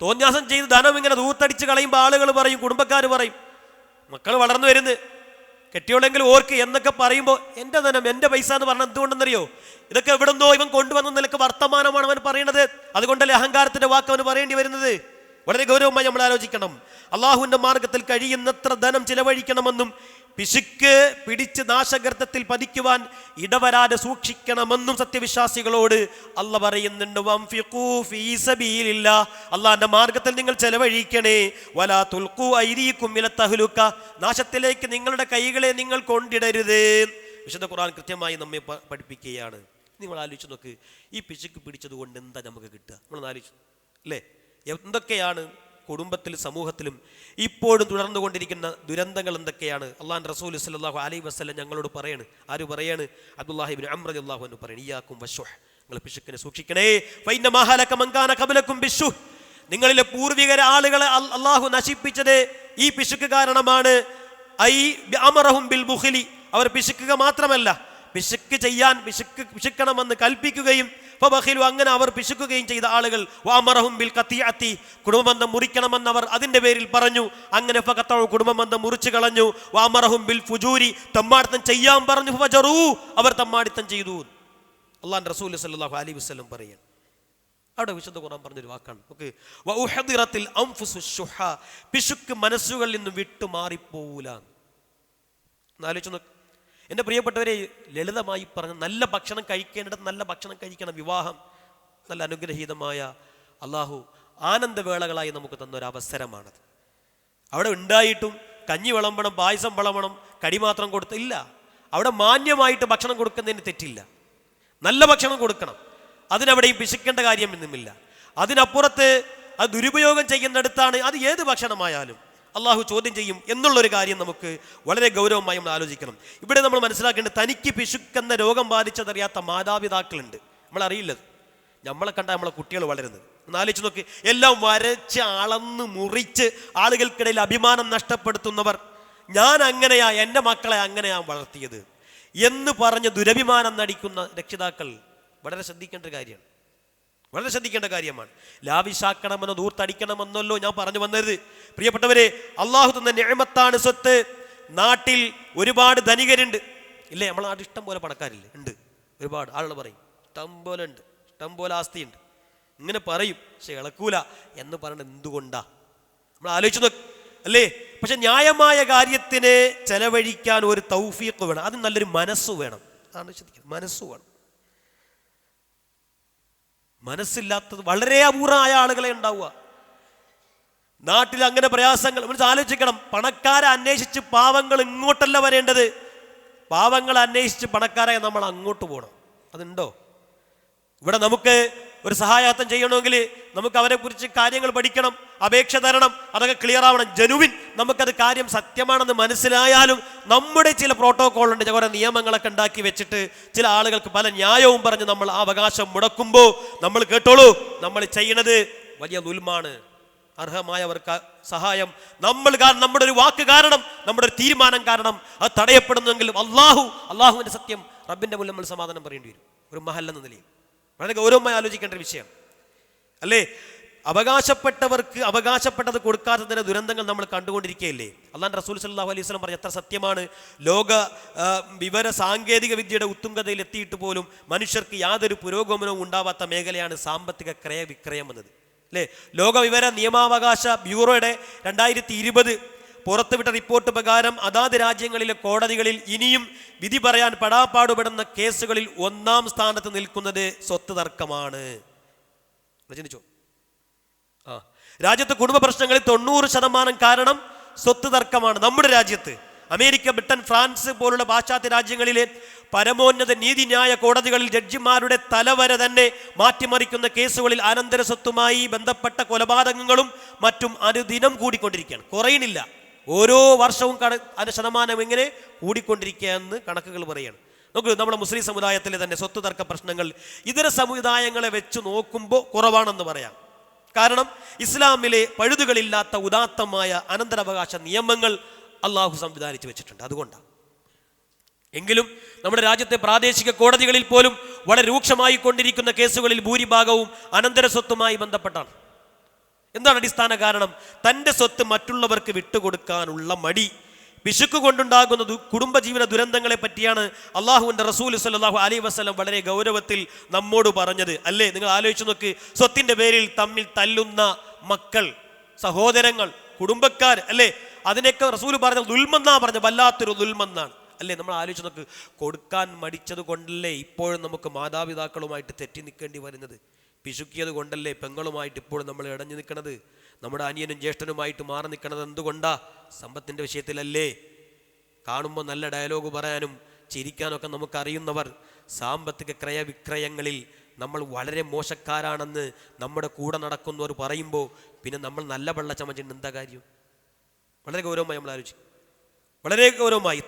തോന്യാസം ചെയ്ത് ധനം ഇങ്ങനെ ദൂർത്തടിച്ച് കളയുമ്പോൾ ആളുകൾ പറയും, കുടുംബക്കാർ പറയും, മക്കൾ വളർന്നു വരുന്നത് കെട്ടിയോളെങ്കിൽ ഓർക്ക് എന്നൊക്കെ പറയുമ്പോൾ എൻ്റെ ധനം എൻ്റെ പൈസ എന്ന് പറഞ്ഞാൽ എന്തുകൊണ്ടെന്നറിയോ? ഇതൊക്കെ എവിടെന്നോ ഇവൻ കൊണ്ടുവന്ന നിലക്ക് വർത്തമാനമാണ് അവൻ പറയുന്നത്. അതുകൊണ്ടല്ലേ അഹങ്കാരത്തിന്റെ വാക്ക് അവന് പറയേണ്ടി വരുന്നത്. വളരെ ഗൗരവമായി നമ്മൾ ആലോചിക്കണം. അള്ളാഹുവിന്റെ മാർഗത്തിൽ കഴിയുന്നത്ര ധനം ചിലവഴിക്കണമെന്നും പിശുക്ക് പിടിച്ച് നാശഗർത്തത്തിൽ പതിക്കുവാൻ ഇടവരാതെ സൂക്ഷിക്കണമെന്നും സത്യവിശ്വാസികളോട് അല്ലാഹ് പറയുന്നുണ്ട്. വൻഫിഖൂ ഫീ സബീലില്ലാഹ്, അല്ലാഹുവിന്റെ മാർഗത്തിൽ നിങ്ങൾ ചെലവഴിക്കണേ. വലാ തുൽഖൂ ഐദീകും ഇല തഹ്ലുക, നാശത്തിലേക്ക് നിങ്ങളുടെ കൈകളെ നിങ്ങൾ കൊണ്ടിടരുത്. വിശുദ്ധ ഖുർആൻ കൃത്യമായി നമ്മെ പഠിപ്പിക്കുകയാണ്. നിങ്ങൾ ആലോചിച്ച് നോക്ക്, ഈ പിശുക്ക് പിടിച്ചത് കൊണ്ട് എന്താ നമുക്ക് കിട്ടുക? നമ്മളൊന്ന് ആലോചിച്ചു അല്ലേ? എന്തൊക്കെയാണ് കുടുംബത്തിലും സമൂഹത്തിലും ഇപ്പോഴും തുടർന്നുകൊണ്ടിരിക്കുന്ന ദുരന്തങ്ങൾ എന്തൊക്കെയാണ്? അള്ളാഹുവിന്റെ റസൂൽ സല്ലല്ലാഹു അലൈഹി വസല്ലം ഞങ്ങളോട് പറയാണ്. ആര് പറയാണ്? അബ്ദുല്ലാഹി ഇബ്നു അംർ റളിയല്ലാഹു അൻഹു പറയാണ്, ഇയ്യാകും വശുഹ്, നിങ്ങൾ പിശുക്കിനെ സൂക്ഷിക്കണേ. ഫഇന്നമാ ഹലക മൻ കാന ഖബലകും ബിശുഹ്, നിങ്ങളിലെ പൂർവികര ആളുകളെ അള്ളാഹു നശിപ്പിച്ചത് ഈ പിശുക്ക് കാരണമാണ്. ഐ അമറഹും ബിൽ ബുഖ്ലി, അവർ പിശുക്കുക മാത്രമല്ല, പിശുക്കണമെന്ന് കൽപ്പിക്കുകയും ഫബഖിലു, അങ്ങനെ അവർ പിശുക്കുകയും ചെയ്ത ആളുകൾ. വഅമറഹും ബിൽ ഖതിഅത്തി, കുടുംബബന്ധം മുറിക്കണമെന്ന് അവർ അതിന്റെ പേരിൽ പറഞ്ഞു. അങ്ങനെ ഫഖതഉ, കുടുംബബന്ധം മുറിച്ചു കളഞ്ഞു. വഅമറഹും ബിൽ ഫുജൂരി, തമ്മാടിത്തം ചെയ്യാൻ പറഞ്ഞു. ഫജറൂ, അവർ തമ്മാടിത്തം ചെയ്തു. അല്ലാഹുവിന്റെ റസൂൽ സല്ലല്ലാഹു അലൈഹി വസല്ലം പറയാണ്. അവിടെ വിശുദ്ധ ഖുർആൻ പറഞ്ഞൊരു വാക്കാണ്. ഓക്കെ, വഉഹദിറത്തിൽ അൻഫുസു ശുഹ, പിശുക്ക് മനസ്സുകളിൽ നിന്ന് വിട്ടു മാറിപ്പോവൂല. എന്നാലോചിച്ച് നോക്ക് എൻ്റെ പ്രിയപ്പെട്ടവരെ, ലളിതമായി പറഞ്ഞ നല്ല ഭക്ഷണം കഴിക്കേണ്ടിടത്ത് നല്ല ഭക്ഷണം കഴിക്കണം. വിവാഹം നല്ല അനുഗ്രഹീതമായ അള്ളാഹു ആനന്ദവേളകളായി നമുക്ക് തന്നൊരവസരമാണത്. അവിടെ ഉണ്ടായിട്ടും കഞ്ഞി വിളമ്പണം, പായസം വിളമ്പണം, കടി മാത്രം കൊടുത്തില്ല. അവിടെ മാന്യമായിട്ട് ഭക്ഷണം കൊടുക്കുന്നതിന് തെറ്റില്ല. നല്ല ഭക്ഷണം കൊടുക്കണം. അതിനവിടെയും പിശുക്കേണ്ട കാര്യമൊന്നുമില്ല. അതിനപ്പുറത്ത് അത് ദുരുപയോഗം ചെയ്യുന്നിടത്താണ് അത് ഏത് ഭക്ഷണമായാലും അള്ളാഹു ചോദ്യം ചെയ്യും എന്നുള്ളൊരു കാര്യം നമുക്ക് വളരെ ഗൗരവമായി നമ്മൾ ആലോചിക്കണം. ഇവിടെ നമ്മൾ മനസ്സിലാക്കേണ്ടത്, തനിക്ക് പിശുക്കെന്ന രോഗം ബാധിച്ചതറിയാത്ത മാതാപിതാക്കളുണ്ട്. നമ്മളറിയില്ലത്. നമ്മളെ കണ്ട നമ്മളെ കുട്ടികൾ വളരുന്നത് എന്നാലോചിച്ച് നോക്ക്. എല്ലാം വരച്ച് അളന്ന് മുറിച്ച് ആളുകൾക്കിടയിൽ അഭിമാനം നഷ്ടപ്പെടുത്തുന്നവർ, ഞാൻ അങ്ങനെയാ, എൻ്റെ മക്കളെ അങ്ങനെയാ വളർത്തിയത് എന്ന് പറഞ്ഞ് ദുരഭിമാനം നടിക്കുന്ന രക്ഷിതാക്കൾ വളരെ ശ്രദ്ധിക്കേണ്ട കാര്യമാണ്. വളരെ ശ്രദ്ധിക്കേണ്ട കാര്യമാണ്. ലാവിശാക്കണമെന്നോ ദൂർത്തടിക്കണമെന്നല്ലോ ഞാൻ പറഞ്ഞു വന്നത്. പ്രിയപ്പെട്ടവരെ, അള്ളാഹു തന്ന നിഅമത്താണ് സ്വത്ത്. നാട്ടിൽ ഒരുപാട് ധനികരുണ്ട്, ഇല്ലേ? നമ്മളെ നാട്ടിൽ ഇഷ്ടം പോലെ പണക്കാരില്ലേ? ഉണ്ട്. ഒരുപാട് ആളുകൾ പറയും ഇഷ്ടം പോലെ ഉണ്ട്, ഇഷ്ടം പോലെ ആസ്തിയുണ്ട്, ഇങ്ങനെ പറയും. പക്ഷെ ഇളക്കൂല എന്ന് പറയുന്നത് എന്തുകൊണ്ടാ? നമ്മൾ ആലോചിച്ച് നോക്ക്, അല്ലേ? പക്ഷെ ന്യായമായ കാര്യത്തിന് ചെലവഴിക്കാൻ ഒരു തൗഫീഖ് വേണം. അതിന് നല്ലൊരു മനസ്സ് വേണം. അതാണ് ശ്രദ്ധിക്കുന്നത്. മനസ്സ് വേണം. മനസ്സില്ലാത്തത് വളരെ അപൂർവമായ ആളുകളെ ഉണ്ടാവുക. നാട്ടിൽ അങ്ങനെ പ്രയാസങ്ങൾ നമ്മൾ ആലോചിക്കണം. പണക്കാരെ അന്വേഷിച്ച് പാവങ്ങൾ ഇങ്ങോട്ടല്ല വരേണ്ടത്. പാവങ്ങളെ അന്വേഷിച്ച് പണക്കാരെ നമ്മൾ അങ്ങോട്ട് പോകണം. അതുണ്ടോ? ഇവിടെ നമുക്ക് ഒരു സഹായാർത്ഥം ചെയ്യണമെങ്കിൽ നമുക്ക് അവരെ കുറിച്ച് കാര്യങ്ങൾ പഠിക്കണം, അപേക്ഷ തരണം, അതൊക്കെ ക്ലിയർ ആവണം. ജനുവിൻ നമുക്കത് കാര്യം സത്യമാണെന്ന് മനസ്സിലായാലും നമ്മുടെ ചില പ്രോട്ടോക്കോളുണ്ട്, കുറേ നിയമങ്ങളൊക്കെ ഉണ്ടാക്കി വെച്ചിട്ട് ചില ആളുകൾക്ക് പല ന്യായവും പറഞ്ഞ് നമ്മൾ ആ അവകാശം മുടക്കുമ്പോൾ നമ്മൾ കേട്ടോളൂ, നമ്മൾ ചെയ്യുന്നത് വലിയ ദുൽമാണ്. അർഹമായവർക്ക് സഹായം നമ്മൾ നമ്മുടെ ഒരു വാക്ക് കാരണം, നമ്മുടെ ഒരു തീരുമാനം കാരണം അത് തടയപ്പെടുന്നെങ്കിലും അള്ളാഹുവിൻ്റെ സത്യം റബ്ബിൻ്റെ മുന്നിൽ നമ്മൾ സമാധാനം പറയേണ്ടി വരും. ഒരു മഹൽ എന്ന നിലയിൽ വളരെ ഗൗരവമായി ആലോചിക്കേണ്ട ഒരു വിഷയം, അല്ലേ? അവകാശപ്പെട്ടവർക്ക് അവകാശപ്പെട്ടത് കൊടുക്കാത്തതിന്റെ ദുരന്തങ്ങൾ നമ്മൾ കണ്ടുകൊണ്ടിരിക്കുകയല്ലേ? അല്ലാഹുവിന്റെ റസൂൽ സല്ലല്ലാഹു അലൈഹി വസല്ലം പറഞ്ഞ എത്ര സത്യമാണ്. ലോക വിവര സാങ്കേതിക വിദ്യയുടെ ഉത്തുംഗതയിൽ എത്തിയിട്ട് പോലും മനുഷ്യർക്ക് യാതൊരു പുരോഗമനവും ഉണ്ടാവാത്ത മേഖലയാണ് സാമ്പത്തിക ക്രയവിക്രയം എന്നത്, അല്ലേ? ലോക വിവര നിയമാവകാശ ബ്യൂറോയുടെ 2020 പുറത്തുവിട്ട റിപ്പോർട്ട് പ്രകാരം അതാത് രാജ്യങ്ങളിലെ കോടതികളിൽ ഇനിയും വിധി പറയാൻ പെടാപ്പാടുപെടുന്ന കേസുകളിൽ 1-ാം സ്ഥാനത്ത് നിൽക്കുന്നത് സ്വത്ത് തർക്കമാണ്. ചിന്തിച്ചോ? രാജ്യത്തെ കുടുംബ പ്രശ്നങ്ങളിൽ 90% കാരണം സ്വത്ത് തർക്കമാണ്. നമ്മുടെ രാജ്യത്ത് അമേരിക്ക, ബ്രിട്ടൻ, ഫ്രാൻസ് പോലുള്ള പാശ്ചാത്യ രാജ്യങ്ങളിലെ പരമോന്നത നീതിന്യായ കോടതികളിൽ ജഡ്ജിമാരുടെ തലവര തന്നെ മാറ്റിമറിക്കുന്ന കേസുകളിൽ അനന്തര സ്വത്തുമായി ബന്ധപ്പെട്ട കൊലപാതകങ്ങളും മറ്റും അനുദിനം കൂടിക്കൊണ്ടിരിക്കുകയാണ്, കുറയണില്ല. ഓരോ വർഷവും അതിന്റെ ശതമാനം ഇങ്ങനെ കൂടിക്കൊണ്ടിരിക്കുകയെന്ന് കണക്കുകൾ പറയുകയാണ്. നോക്കൂ, നമ്മുടെ മുസ്ലിം സമുദായത്തിലെ തന്നെ സ്വത്ത് തർക്ക പ്രശ്നങ്ങൾ ഇതര സമുദായങ്ങളെ വെച്ച് നോക്കുമ്പോൾ കുറവാണെന്ന് പറയാം. കാരണം ഇസ്ലാമിലെ പഴുതുകളില്ലാത്ത ഉദാത്തമായ അനന്തരാവകാശ നിയമങ്ങൾ അള്ളാഹു സംവിധാനിച്ചു വെച്ചിട്ടുണ്ട്. അതുകൊണ്ടാണ്. എങ്കിലും നമ്മുടെ രാജ്യത്തെ പ്രാദേശിക കോടതികളിൽ പോലും വളരെ രൂക്ഷമായി കൊണ്ടിരിക്കുന്ന കേസുകളിൽ ഭൂരിഭാഗവും അനന്തര സ്വത്തുമായി ബന്ധപ്പെട്ടാണ്. എന്താണ് അടിസ്ഥാന കാരണം? തൻ്റെ സ്വത്ത് മറ്റുള്ളവർക്ക് വിട്ടുകൊടുക്കാനുള്ള മടി. പിശുക്ക് കൊണ്ടുണ്ടാകുന്ന കുടുംബജീവന ദുരന്തങ്ങളെ പറ്റിയാണ് അള്ളാഹുവിൻ്റെ റസൂൽ സല്ലല്ലാഹു അലൈഹി വസല്ലം വളരെ ഗൗരവത്തിൽ നമ്മോട് പറഞ്ഞത്, അല്ലേ? നിങ്ങൾ ആലോചിച്ച് നോക്ക്. സ്വത്തിൻ്റെ പേരിൽ തമ്മിൽ തല്ലുന്ന മക്കൾ, സഹോദരങ്ങൾ, കുടുംബക്കാർ, അല്ലേ? അതിനൊക്കെ റസൂൽ പറഞ്ഞ ദുൽമെന്നാ പറഞ്ഞ വല്ലാത്തൊരു ദുൽമെന്നാണ്, അല്ലേ? നമ്മൾ ആലോചിച്ച് നോക്ക്. കൊടുക്കാൻ മടിച്ചത് കൊണ്ടല്ലേ ഇപ്പോഴും നമുക്ക് മാതാപിതാക്കളുമായിട്ട് തെറ്റി നിൽക്കേണ്ടി വരുന്നത്? പിശുക്കിയത് കൊണ്ടല്ലേ പെങ്ങളുമായിട്ട് ഇപ്പോഴും നമ്മൾ ഇടഞ്ഞു നിൽക്കുന്നത്? നമ്മുടെ അനിയനും ജ്യേഷ്ഠനുമായിട്ട് മാറി നിൽക്കുന്നത് എന്തുകൊണ്ടാ? സമ്പത്തിൻ്റെ വിഷയത്തിലല്ലേ? കാണുമ്പോൾ നല്ല ഡയലോഗ് പറയാനും ചിരിക്കാനൊക്കെ നമുക്കറിയുന്നവർ സാമ്പത്തിക ക്രയവിക്രയങ്ങളിൽ നമ്മൾ വളരെ മോശക്കാരാണെന്ന് നമ്മുടെ കൂടെ നടക്കുന്നവർ പറയുമ്പോൾ പിന്നെ നമ്മൾ നല്ല വെള്ള ചമച്ചിട്ട് എന്താ കാര്യം? വളരെ ഗൗരവമായി നമ്മൾ ആലോചിക്കും. വളരെ ഗൗരവമായി.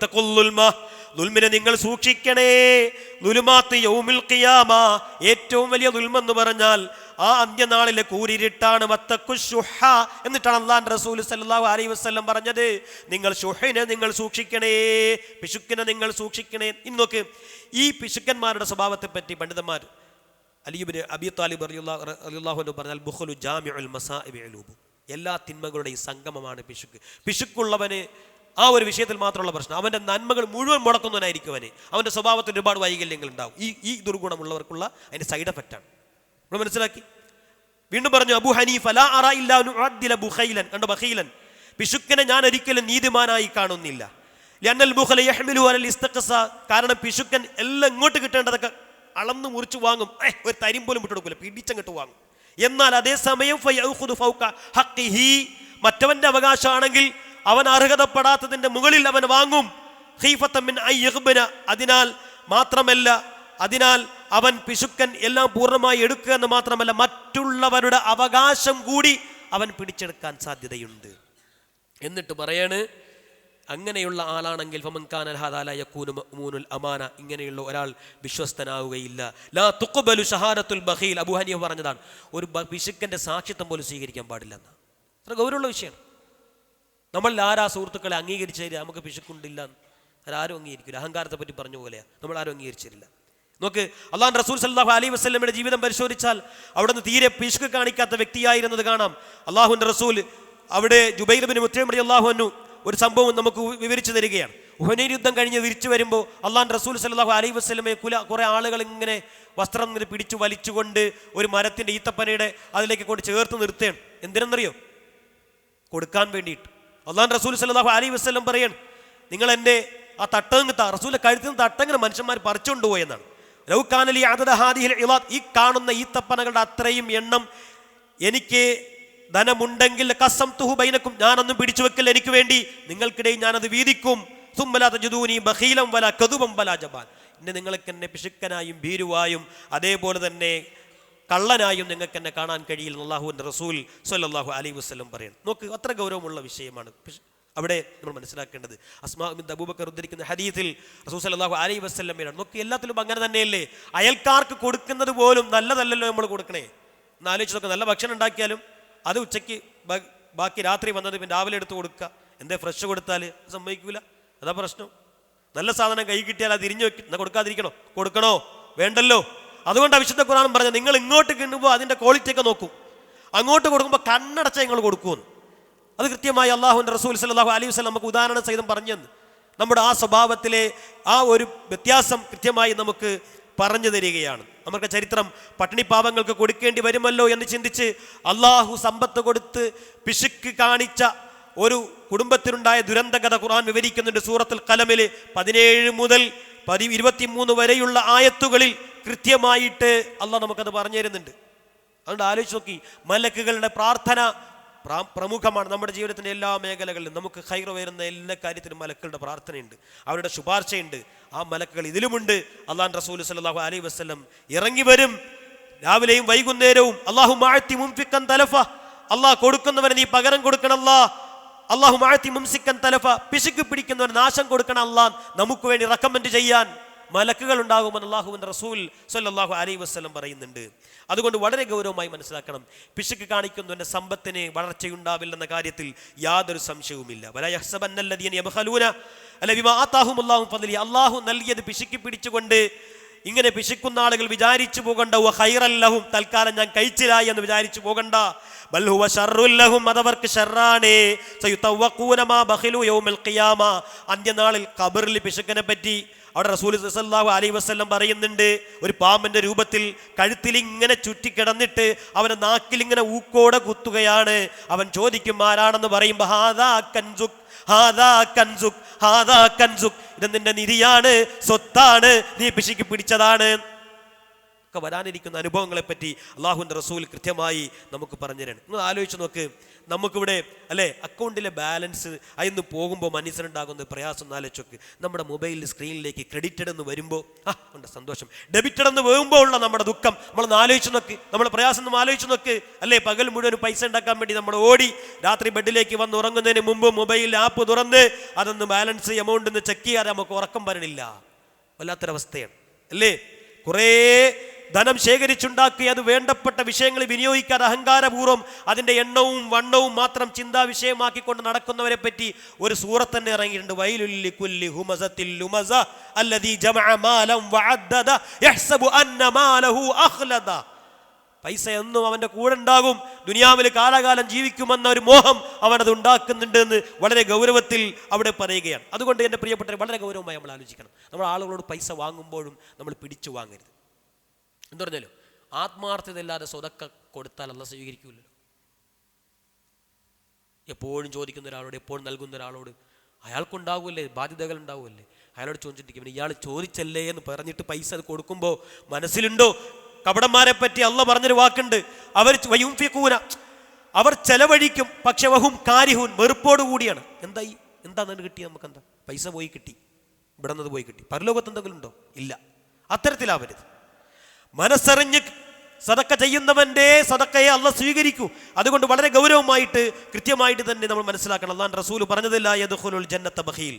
ദുൽമിനെ നിങ്ങൾ സൂക്ഷിക്കണേ. ദുൽമാത്ത് യൗമിൽ ഖിയാമ, ഏറ്റവും വലിയ ദുൽമെന്ന് പറഞ്ഞാൽ ആ അന്ത്യനാളിലെ കൂരിരുട്ടാണ്. വത്തഖുശുഹ എന്നിട്ടാണ് അല്ലാഹുവിന്റെ റസൂൽ സല്ലല്ലാഹു അലൈഹി വസല്ലം പറഞ്ഞത്, നിങ്ങൾ ഷുഹിനെ നിങ്ങൾ സൂക്ഷിക്കണേ, പിശുക്കിനെ നിങ്ങൾ സൂക്ഷിക്കണേ. ഇന്നൊക്കെ ഈ പിശുക്കന്മാരുടെ സ്വഭാവത്തെ പറ്റി പണ്ഡിതന്മാർ അലി ഇബ്നു അബി ത്വാലിബ് റളിയല്ലാഹു അൻഹു പറഞ്ഞാൽ ബുഖ്ലു ജാമിഉൽ മസാഇബി ഉലൂബ്, എല്ലാ തിന്മകളുടെയും സംഗമമാണ് പിശുക്ക്. പിശുക്കുള്ളവന് ആ ഒരു വിഷയത്തിൽ മാത്രമുള്ള പ്രശ്നം, അവൻ്റെ നന്മകൾ മുഴുവൻ മുടക്കുന്നവനായിരിക്കും അവന്. അവൻ്റെ സ്വഭാവത്തിൽ ഒരുപാട് വൈകല്യങ്ങൾ ഉണ്ടാവും. ഈ ദുർഗുണമുള്ളവർക്കുള്ള അതിൻ്റെ സൈഡ് എഫക്റ്റാണ്. നമ്മൾ മനസ്സിലാക്കി, വീണ്ടും പറഞ്ഞു അബൂ ഹനീഫ ലാ അറാ ഇല്ലാ നുഅദ്ദില ബുഖൈലൻ, കണ്ടോ ബഖീലൻ, പിശുക്കനെ ഞാൻ ഒരിക്കലും നീതിമാനായി കാണുന്നില്ല. ലഅന്നൽ ബുഖല യഹ്മിലു അലൽ ഇസ്തിഖ്സാ, കാരണം പിശുക്കൻ എല്ലാം ഇങ്ങോട്ട് കിട്ടേണ്ടതൊക്കെ അളന്ന് മുറിച്ച് വാങ്ങും, ഒരു തരിം പോലും വിട്ടുകൊടുക്കില്ല, പിടിച്ചങ്ങോട്ട് വാങ്ങും. എന്നാൽ അതേസമയം ഫയഖുദു ഫൗക ഹഖ്ഖിഹി, മറ്റവന്റെ അവകാശമാണെങ്കിൽ അവൻ അർഹതപ്പെടാത്തതിന്റെ മുകളിൽ അവൻ വാങ്ങും. ഖീഫത്തൻ മിൻ അൻ യഗ്ബന, അതിനാൽ അവൻ പിശുക്കൻ എല്ലാം പൂർണ്ണമായി എടുക്കുക എന്ന് മാത്രമല്ല മറ്റുള്ളവരുടെ അവകാശം കൂടി അവൻ പിടിച്ചെടുക്കാൻ സാധ്യതയുണ്ട്. എന്നിട്ട് പറയാണ്, അങ്ങനെയുള്ള ആളാണെങ്കിൽ ഫമൻ കാന ഹാദാ ലാ യകൂനു മഅ്മൂനുൽ അമാന, ഇങ്ങനെയുള്ള ഒരാൾ വിശ്വസ്തനാവുകയില്ല. ലാ തുഖ്ബലു ഷഹാദത്തുൽ ബഖീൽ, അബൂ ഹനീഫ പറഞ്ഞതാണ്, ഒരു പിശുക്കന്റെ സാക്ഷ്യത്വം പോലും സ്വീകരിക്കാൻ പാടില്ലെന്ന്. അത്ര ഗൗരവമുള്ള വിഷയമാണ്. നമ്മൾ ആരാ സുഹൃത്തുക്കളെ അംഗീകരിച്ചു തരിക, നമുക്ക് പിശുക്കുണ്ടില്ല, ആരും അംഗീകരിക്കില്ല. അഹങ്കാരത്തെ പറ്റി പറഞ്ഞ പോലെയാണ്, നമ്മൾ ആരും അംഗീകരിച്ചിട്ടില്ല. നോക്ക്, അള്ളാഹു റസൂൽ സല്ലല്ലാഹു അലൈഹി വസല്ലമയുടെ ജീവിതം പരിശോധിച്ചാൽ അവിടുന്ന് തീരെ പിശുക്ക് കാണിക്കാത്ത വ്യക്തിയായിരുന്നത് കാണാം. അള്ളാഹുവിൻ്റെ റസൂൽ അവിടെ ജുബൈർ ബിൻ മുത്തൈം റളിയല്ലാഹു അൻഹു ഒരു സംഭവം നമുക്ക് വിവരിച്ചു തരികയാണ്. ഹുനൈൻ യുദ്ധം കഴിഞ്ഞ് തിരിച്ചു വരുമ്പോൾ അള്ളാഹുവിൻ്റെ റസൂൽ സല്ലല്ലാഹു അലൈഹി വസല്ലമയെ കുറേ ആളുകൾ ഇങ്ങനെ വസ്ത്രം ഇങ്ങനെ പിടിച്ചു വലിച്ചുകൊണ്ട് ഒരു മരത്തിൻ്റെ ഈത്തപ്പനയുടെ അതിലേക്ക് കൊണ്ട് ചേർത്ത് നിർത്തുകയാണ്. എന്തിനെന്നറിയോ? കൊടുക്കാൻ വേണ്ടിയിട്ട്. അള്ളാഹുവിൻ്റെ റസൂൽ സല്ലല്ലാഹു അലൈഹി വസല്ലം പറയാണ്, നിങ്ങൾ എൻ്റെ ആ തട്ടങ്ങ് റസൂലിൻ്റെ കഴുത്തിൽ നിന്ന് തട്ടങ്ങനെ മനുഷ്യന്മാർ പറിച്ചുകൊണ്ട് പോയെന്നാണ്. ലൗകാനലി അദദ ഹാദിഹിൽ ഇളാദ്, ഈ കാണുന്ന ഈത്തപ്പനകളുടെ അത്രയും എണ്ണം എനിക്ക് ധനമുണ്ടെങ്കിൽ കസംതുഹു ബൈനക്കും, ഞാനൊന്നും പിടിച്ചു വെക്കില്ല, എനിക്ക് വേണ്ടി നിങ്ങൾക്കിടയിൽ ഞാനത് വീതിക്കും. സുമ്മ ലാ തജിദൂനി ബഖീലൻ വലാ കദുബൻ വലാ ജബാൻ, നിങ്ങൾക്ക് എന്നെ പിശുക്കനായും ഭീരുവായും അതേപോലെ തന്നെ കള്ളനായും നിങ്ങൾക്ക് എന്നെ കാണാൻ കഴിയില്ല അല്ലാഹുവിൻ്റെ റസൂൽ സ്വല്ലല്ലാഹു അലൈഹി വസല്ലം പറയുന്നു. നോക്ക്, അത്ര ഗൗരവമുള്ള വിഷയമാണ്. അവിടെ നമ്മൾ മനസ്സിലാക്കേണ്ടത് അസ്മാ ബിൻത് അബൂബക്കർ ഉദ്ധരിക്കുന്ന ഹദീസിൽ റസൂൽ സല്ലല്ലാഹു അലൈഹി വസല്ലമയാണ്. നോക്ക്, എല്ലാത്തിലും അങ്ങനെ തന്നെയല്ലേ. അയൽക്കാർക്ക് കൊടുക്കുന്നത് പോലും നല്ലതല്ലല്ലോ നമ്മൾ കൊടുക്കണേ. ഒന്ന് ആലോചിച്ച് നോക്കുക, നല്ല ഭക്ഷണം ഉണ്ടാക്കിയാലും അത് ഉച്ചയ്ക്ക് ബാക്കി രാത്രി വന്നത് പിന്നെ രാവിലെ എടുത്ത് കൊടുക്കുക. എന്തേ ഫ്രഷ് കൊടുത്താൽ സമ്മതിക്കൂല, അതാ പ്രശ്നം. നല്ല സാധനം കൈ കിട്ടിയാൽ അത് തിരിഞ്ഞു വെക്കും, എന്നാൽ കൊടുക്കണോ വേണ്ടല്ലോ. അതുകൊണ്ട് വിശുദ്ധ ഖുർആൻ പറഞ്ഞ, നിങ്ങൾ ഇങ്ങോട്ട് കിട്ടുമ്പോൾ അതിൻ്റെ ക്വാളിറ്റി ഒക്കെ നോക്കും, അങ്ങോട്ട് കൊടുക്കുമ്പോൾ കണ്ണടച്ച നിങ്ങൾ കൊടുക്കുമെന്ന്. അത് കൃത്യമായി അള്ളാഹുവിൻ്റെ റസൂൽ സല്ലല്ലാഹു അലൈഹി വസല്ലം നമുക്ക് ഉദാഹരണ സഹിതം പറഞ്ഞെന്ന്. നമ്മുടെ ആ സ്വഭാവത്തിലെ ആ ഒരു വ്യത്യാസം കൃത്യമായി നമുക്ക് പറഞ്ഞു തരികയാണ്. നമുക്ക് ചരിത്രം പട്ടിണി പാവങ്ങൾക്ക് കൊടുക്കേണ്ടി വരുമല്ലോ എന്ന് ചിന്തിച്ച് അള്ളാഹു സമ്പത്ത് കൊടുത്ത് പിശുക്ക് കാണിച്ച ഒരു കുടുംബത്തിനുണ്ടായ ദുരന്തകഥ ഖുർആൻ വിവരിക്കുന്നുണ്ട്. സൂറത്തുൽ ഖലമിൽ 17 മുതൽ 23 വരെയുള്ള ആയത്തുകളിൽ കൃത്യമായിട്ട് അള്ളാഹ് നമുക്കത് പറഞ്ഞു തരുന്നുണ്ട്. അതുകൊണ്ട് ആലോചിച്ച് നോക്കി, മലക്കുകളുടെ പ്രാർത്ഥന പ്രമുഖമാണ് നമ്മുടെ ജീവിതത്തിൻ്റെ എല്ലാ മേഖലകളിലും. നമുക്ക് ഖൈർ വരുന്ന എല്ലാ കാര്യത്തിലും മലക്കുകളുടെ പ്രാർത്ഥനയുണ്ട്, അവരുടെ ശുപാർശയുണ്ട്. ആ മലക്കുകൾ ഇതിലുമുണ്ട്. അള്ളാഹു റസൂൽ സല്ലല്ലാഹു അലൈഹി വസല്ലം ഇറങ്ങി വരും രാവിലെയും വൈകുന്നേരവും. അല്ലാഹു മഅതി മുൻഫിക്കൻ തലഫ, അള്ളാഹ് കൊടുക്കുന്നവന് നീ പകരം കൊടുക്കണം. അല്ലാഹു മഅതി മുംസിക്കൻ തലഫ, പിശുക്ക് പിടിക്കുന്നവന് നാശം കൊടുക്കണം. അള്ളാഹ് നമുക്ക് വേണ്ടി റെക്കമെൻഡ് ചെയ്യാൻ മലക്കുകൾ ഉണ്ടാകുമെന്ന് അല്ലാഹുവിൻ്റെ റസൂൽ സ്വല്ലല്ലാഹു അലൈഹി വസല്ലം പറയുന്നുണ്ട്. അതുകൊണ്ട് വളരെ ഗൗരവമായി മനസ്സിലാക്കണം, പിശുക്ക് കാണിക്കുന്നവൻ്റെ സമ്പത്തിന് വളർച്ചയുണ്ടാവില്ലെന്ന കാര്യത്തിൽ യാതൊരു സംശയവുമില്ല. വലാ യഹ്സബന്നല്ലദീന യബ്ഖലൂന ബിമാ ആതാഹുമുല്ലാഹു ഫദ്ലി, അല്ലാഹു നൽകിയത് പിശുക്കി പിടിച്ചുകൊണ്ട് ഇങ്ങനെ പിശുക്കുന്ന ആളുകൾ വിചാരിച്ചു പോകണ്ട. ഖൈറൻ ലഹും, തൽക്കാലം ഞാൻ കഴിച്ചിലായി എന്ന് വിചാരിച്ചു പോകണ്ട. ബൽ ഹുവ ശർറുൽ ലഹും, അതവർക്ക് ഷർറാണ്. സയുതവഖൂന മാ ബഖിലു യൗമൽ ഖിയാമ, അന്ത്യനാളിൽ ഖബറിൽ പിശുക്കനെ പറ്റി അവിടെ റസൂൽ സല്ലല്ലാഹു അലൈഹി വസല്ലം പറയുന്നുണ്ട്, ഒരു പാമ്പിന്റെ രൂപത്തിൽ കഴുത്തിൽ ഇങ്ങനെ ചുറ്റിക്കിടന്നിട്ട് അവന്റെ നാക്കിൽ ഇങ്ങനെ ഊക്കോടെ കുത്തുകയാണ്. അവൻ ചോദിക്കും ആരാണെന്ന് പറയുമ്പോൾ ഹാദാ കൻസുക്, ഹാദാ കൻസുക്, ഹാദാ കൻസുക്, ഇത് നിന്റെ നിധിയാണ്, സ്വത്താണ്, നീ പിശുക്കി പിടിച്ചതാണ്. ഒക്കെ വരാനിരിക്കുന്ന അനുഭവങ്ങളെപ്പറ്റി അള്ളാഹുവിൻ്റെ റസൂൽ കൃത്യമായി നമുക്ക് പറഞ്ഞു തരണം. നിങ്ങൾ ആലോചിച്ച് നോക്ക്, നമുക്കിവിടെ അല്ലേ അക്കൗണ്ടിലെ ബാലൻസ് അതിന്ന് പോകുമ്പോൾ മനസ്സിലുണ്ടാകുന്ന പ്രയാസം ആലോചിച്ച് നോക്ക്. നമ്മുടെ മൊബൈലിൽ സ്ക്രീനിലേക്ക് ക്രെഡിറ്റഡ് എന്ന് വരുമ്പോൾ ഉണ്ട് സന്തോഷം, ഡെബിറ്റഡ് എന്ന് വരുമ്പോൾ ഉള്ള നമ്മുടെ ദുഃഖം നമ്മളൊന്ന് ആലോചിച്ച് നോക്ക്, നമ്മുടെ പ്രയാസം ഒന്ന് ആലോചിച്ച് നോക്ക്. അല്ലേ, പകൽ മുഴുവൻ പൈസ ഉണ്ടാക്കാൻ വേണ്ടി നമ്മൾ ഓടി രാത്രി ബെഡിലേക്ക് വന്ന് ഉറങ്ങുന്നതിന് മുമ്പ് മൊബൈൽ ആപ്പ് തുറന്ന് അതൊന്ന് ബാലൻസ് എമൗണ്ട് ഒന്ന് ചെക്ക് ചെയ്യാതെ നമുക്ക് ഉറക്കം വരണില്ല. വല്ലാത്തൊരവസ്ഥയാണ് അല്ലേ. കുറേ ധനം ശേഖരിച്ചുണ്ടാക്കി അത് വേണ്ടപ്പെട്ട വിഷയങ്ങൾ വിനിയോഗിക്കാതെ അഹങ്കാരപൂർവ്വം അതിൻ്റെ എണ്ണവും വണ്ണവും മാത്രം ചിന്താ വിഷയമാക്കിക്കൊണ്ട് നടക്കുന്നവരെ പറ്റി ഒരു സൂറത്ത് തന്നെ ഇറങ്ങിയിട്ടുണ്ട്. വൈലുൽ ലികുല്ലി ഹുമസത്തിൽ ലുമസ അല്ലദീ ജമഅ മാലൻ വഅദ്ദദ യഹ്സബു അന്ന മാലഹു അഖ്ലദ. പൈസ എന്നും അവൻ്റെ കൂടെ ഉണ്ടാകും, ദുനിയാവിൽ കാലാകാലം ജീവിക്കുമെന്ന ഒരു മോഹം അവനത് ഉണ്ടാക്കുന്നുണ്ട് എന്ന് വളരെ ഗൗരവത്തിൽ അവിടെ പറയുകയാണ്. അതുകൊണ്ട് എൻ്റെ പ്രിയപ്പെട്ടവരെ, വളരെ ഗൗരവമായി നമ്മൾ ആലോചിക്കണം. നമ്മൾ ആളുകളോട് പൈസ വാങ്ങുമ്പോഴും നമ്മൾ പിടിച്ചു വാങ്ങരുത്. എന്തു പറഞ്ഞാലും ആത്മാർത്ഥതയില്ലാതെ സ്വതക്ക കൊടുത്താൽ അള്ളാഹ് സ്വീകരിക്കൂലല്ലോ. എപ്പോഴും ചോദിക്കുന്ന ഒരാളോട്, എപ്പോഴും നൽകുന്ന ഒരാളോട് അയാൾക്കുണ്ടാവുമല്ലേ ബാധ്യതകൾ ഉണ്ടാവുമല്ലേ, അയാളോട് ചോദിച്ചിട്ടിരിക്കും. ഇയാൾ ചോദിച്ചല്ലേ എന്ന് പറഞ്ഞിട്ട് പൈസ അത് കൊടുക്കുമ്പോൾ മനസ്സിലുണ്ടോ? കപടന്മാരെ പറ്റി അള്ളാഹ് പറഞ്ഞൊരു വാക്കുണ്ട്, അവർ ചെലവഴിക്കും, പക്ഷെ വഹും കാരിഹൂൻ, വെറുപ്പോട് കൂടിയാണ്. എന്താന്ന് കിട്ടി? നമുക്ക് എന്താ? പൈസ പോയി കിട്ടി, ഇവിടുന്നത് പോയി കിട്ടി, പരലോകത്ത് എന്തെങ്കിലും ഉണ്ടോ? ഇല്ല. അത്തരത്തിലാവരുത്. മനസ്സറിഞ്ഞ് സദക്ക ചെയ്യുന്നവന്റെ സദക്കയെ അള്ളാഹ് സ്വീകരിക്കൂ. അതുകൊണ്ട് വളരെ ഗൗരവമായിട്ട് കൃത്യമായിട്ട് തന്നെ നമ്മൾ മനസ്സിലാക്കണം. അള്ളാഹുവിന്റെ റസൂൽ പറഞ്ഞത് ലാ യദ്ഖുലുൽ ജന്നത ബഖീൽ,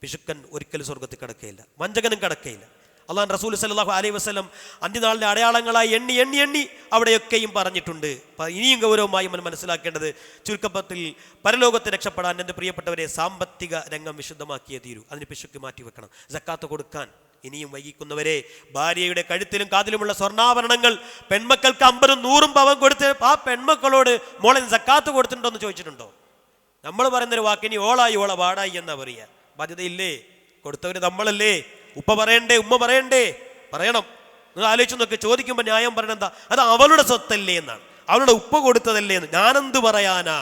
പിശുക്കൻ ഒരിക്കലും സ്വർഗ്ഗത്തിൽ കടക്കുകയില്ല, വഞ്ചകനും കടക്കുകയില്ല. അള്ളാഹുവിന്റെ റസൂൽ സല്ലല്ലാഹു അലൈഹി വസല്ലം അന്ത്യനാളിന്റെ അടയാളങ്ങളായി എണ്ണി അവിടെയൊക്കെയും പറഞ്ഞിട്ടുണ്ട്. ഇനിയും ഗൗരവമായി നമ്മൾ മനസ്സിലാക്കേണ്ടത്, ചുരുക്കത്തിൽ പരലോകത്തെ രക്ഷപ്പെടാൻ എൻ്റെ പ്രിയപ്പെട്ടവരെ സാമ്പത്തിക രംഗം വിശുദ്ധമാക്കിയേ തീരൂ. അതിന് പിശുക്ക് മാറ്റിവെക്കണം. സക്കാത്ത് കൊടുക്കാൻ ഇനിയും വൈകിക്കുന്നവരെ, ഭാര്യയുടെ കഴുത്തിലും കാതിലുമുള്ള സ്വർണ്ണാഭരണങ്ങൾ പെൺമക്കൾക്ക് 50-100 പവൻ കൊടുത്ത് ആ പെൺമക്കളോട് മോളെ സക്കാത്ത് കൊടുത്തിട്ടുണ്ടോ എന്ന് ചോദിച്ചിട്ടുണ്ടോ? നമ്മൾ പറയുന്നൊരു വാക്കിനി ഓളായി ഓള വാടായി എന്നാ പറയുക. ബാധ്യതയില്ലേ? കൊടുത്തവര് നമ്മളല്ലേ? ഉപ്പ പറയണ്ടേ, ഉമ്മ പറയണ്ടേ? പറയണം. നിങ്ങൾ ആലോചിച്ചു നോക്ക്. ചോദിക്കുമ്പോൾ ന്യായം പറയണ എന്താ? അത് അവളുടെ സ്വത്തല്ലേ എന്നാണ്, അവളുടെ ഉപ്പ കൊടുത്തതല്ലേ എന്ന്. ഞാനെന്ത് പറയാനാ?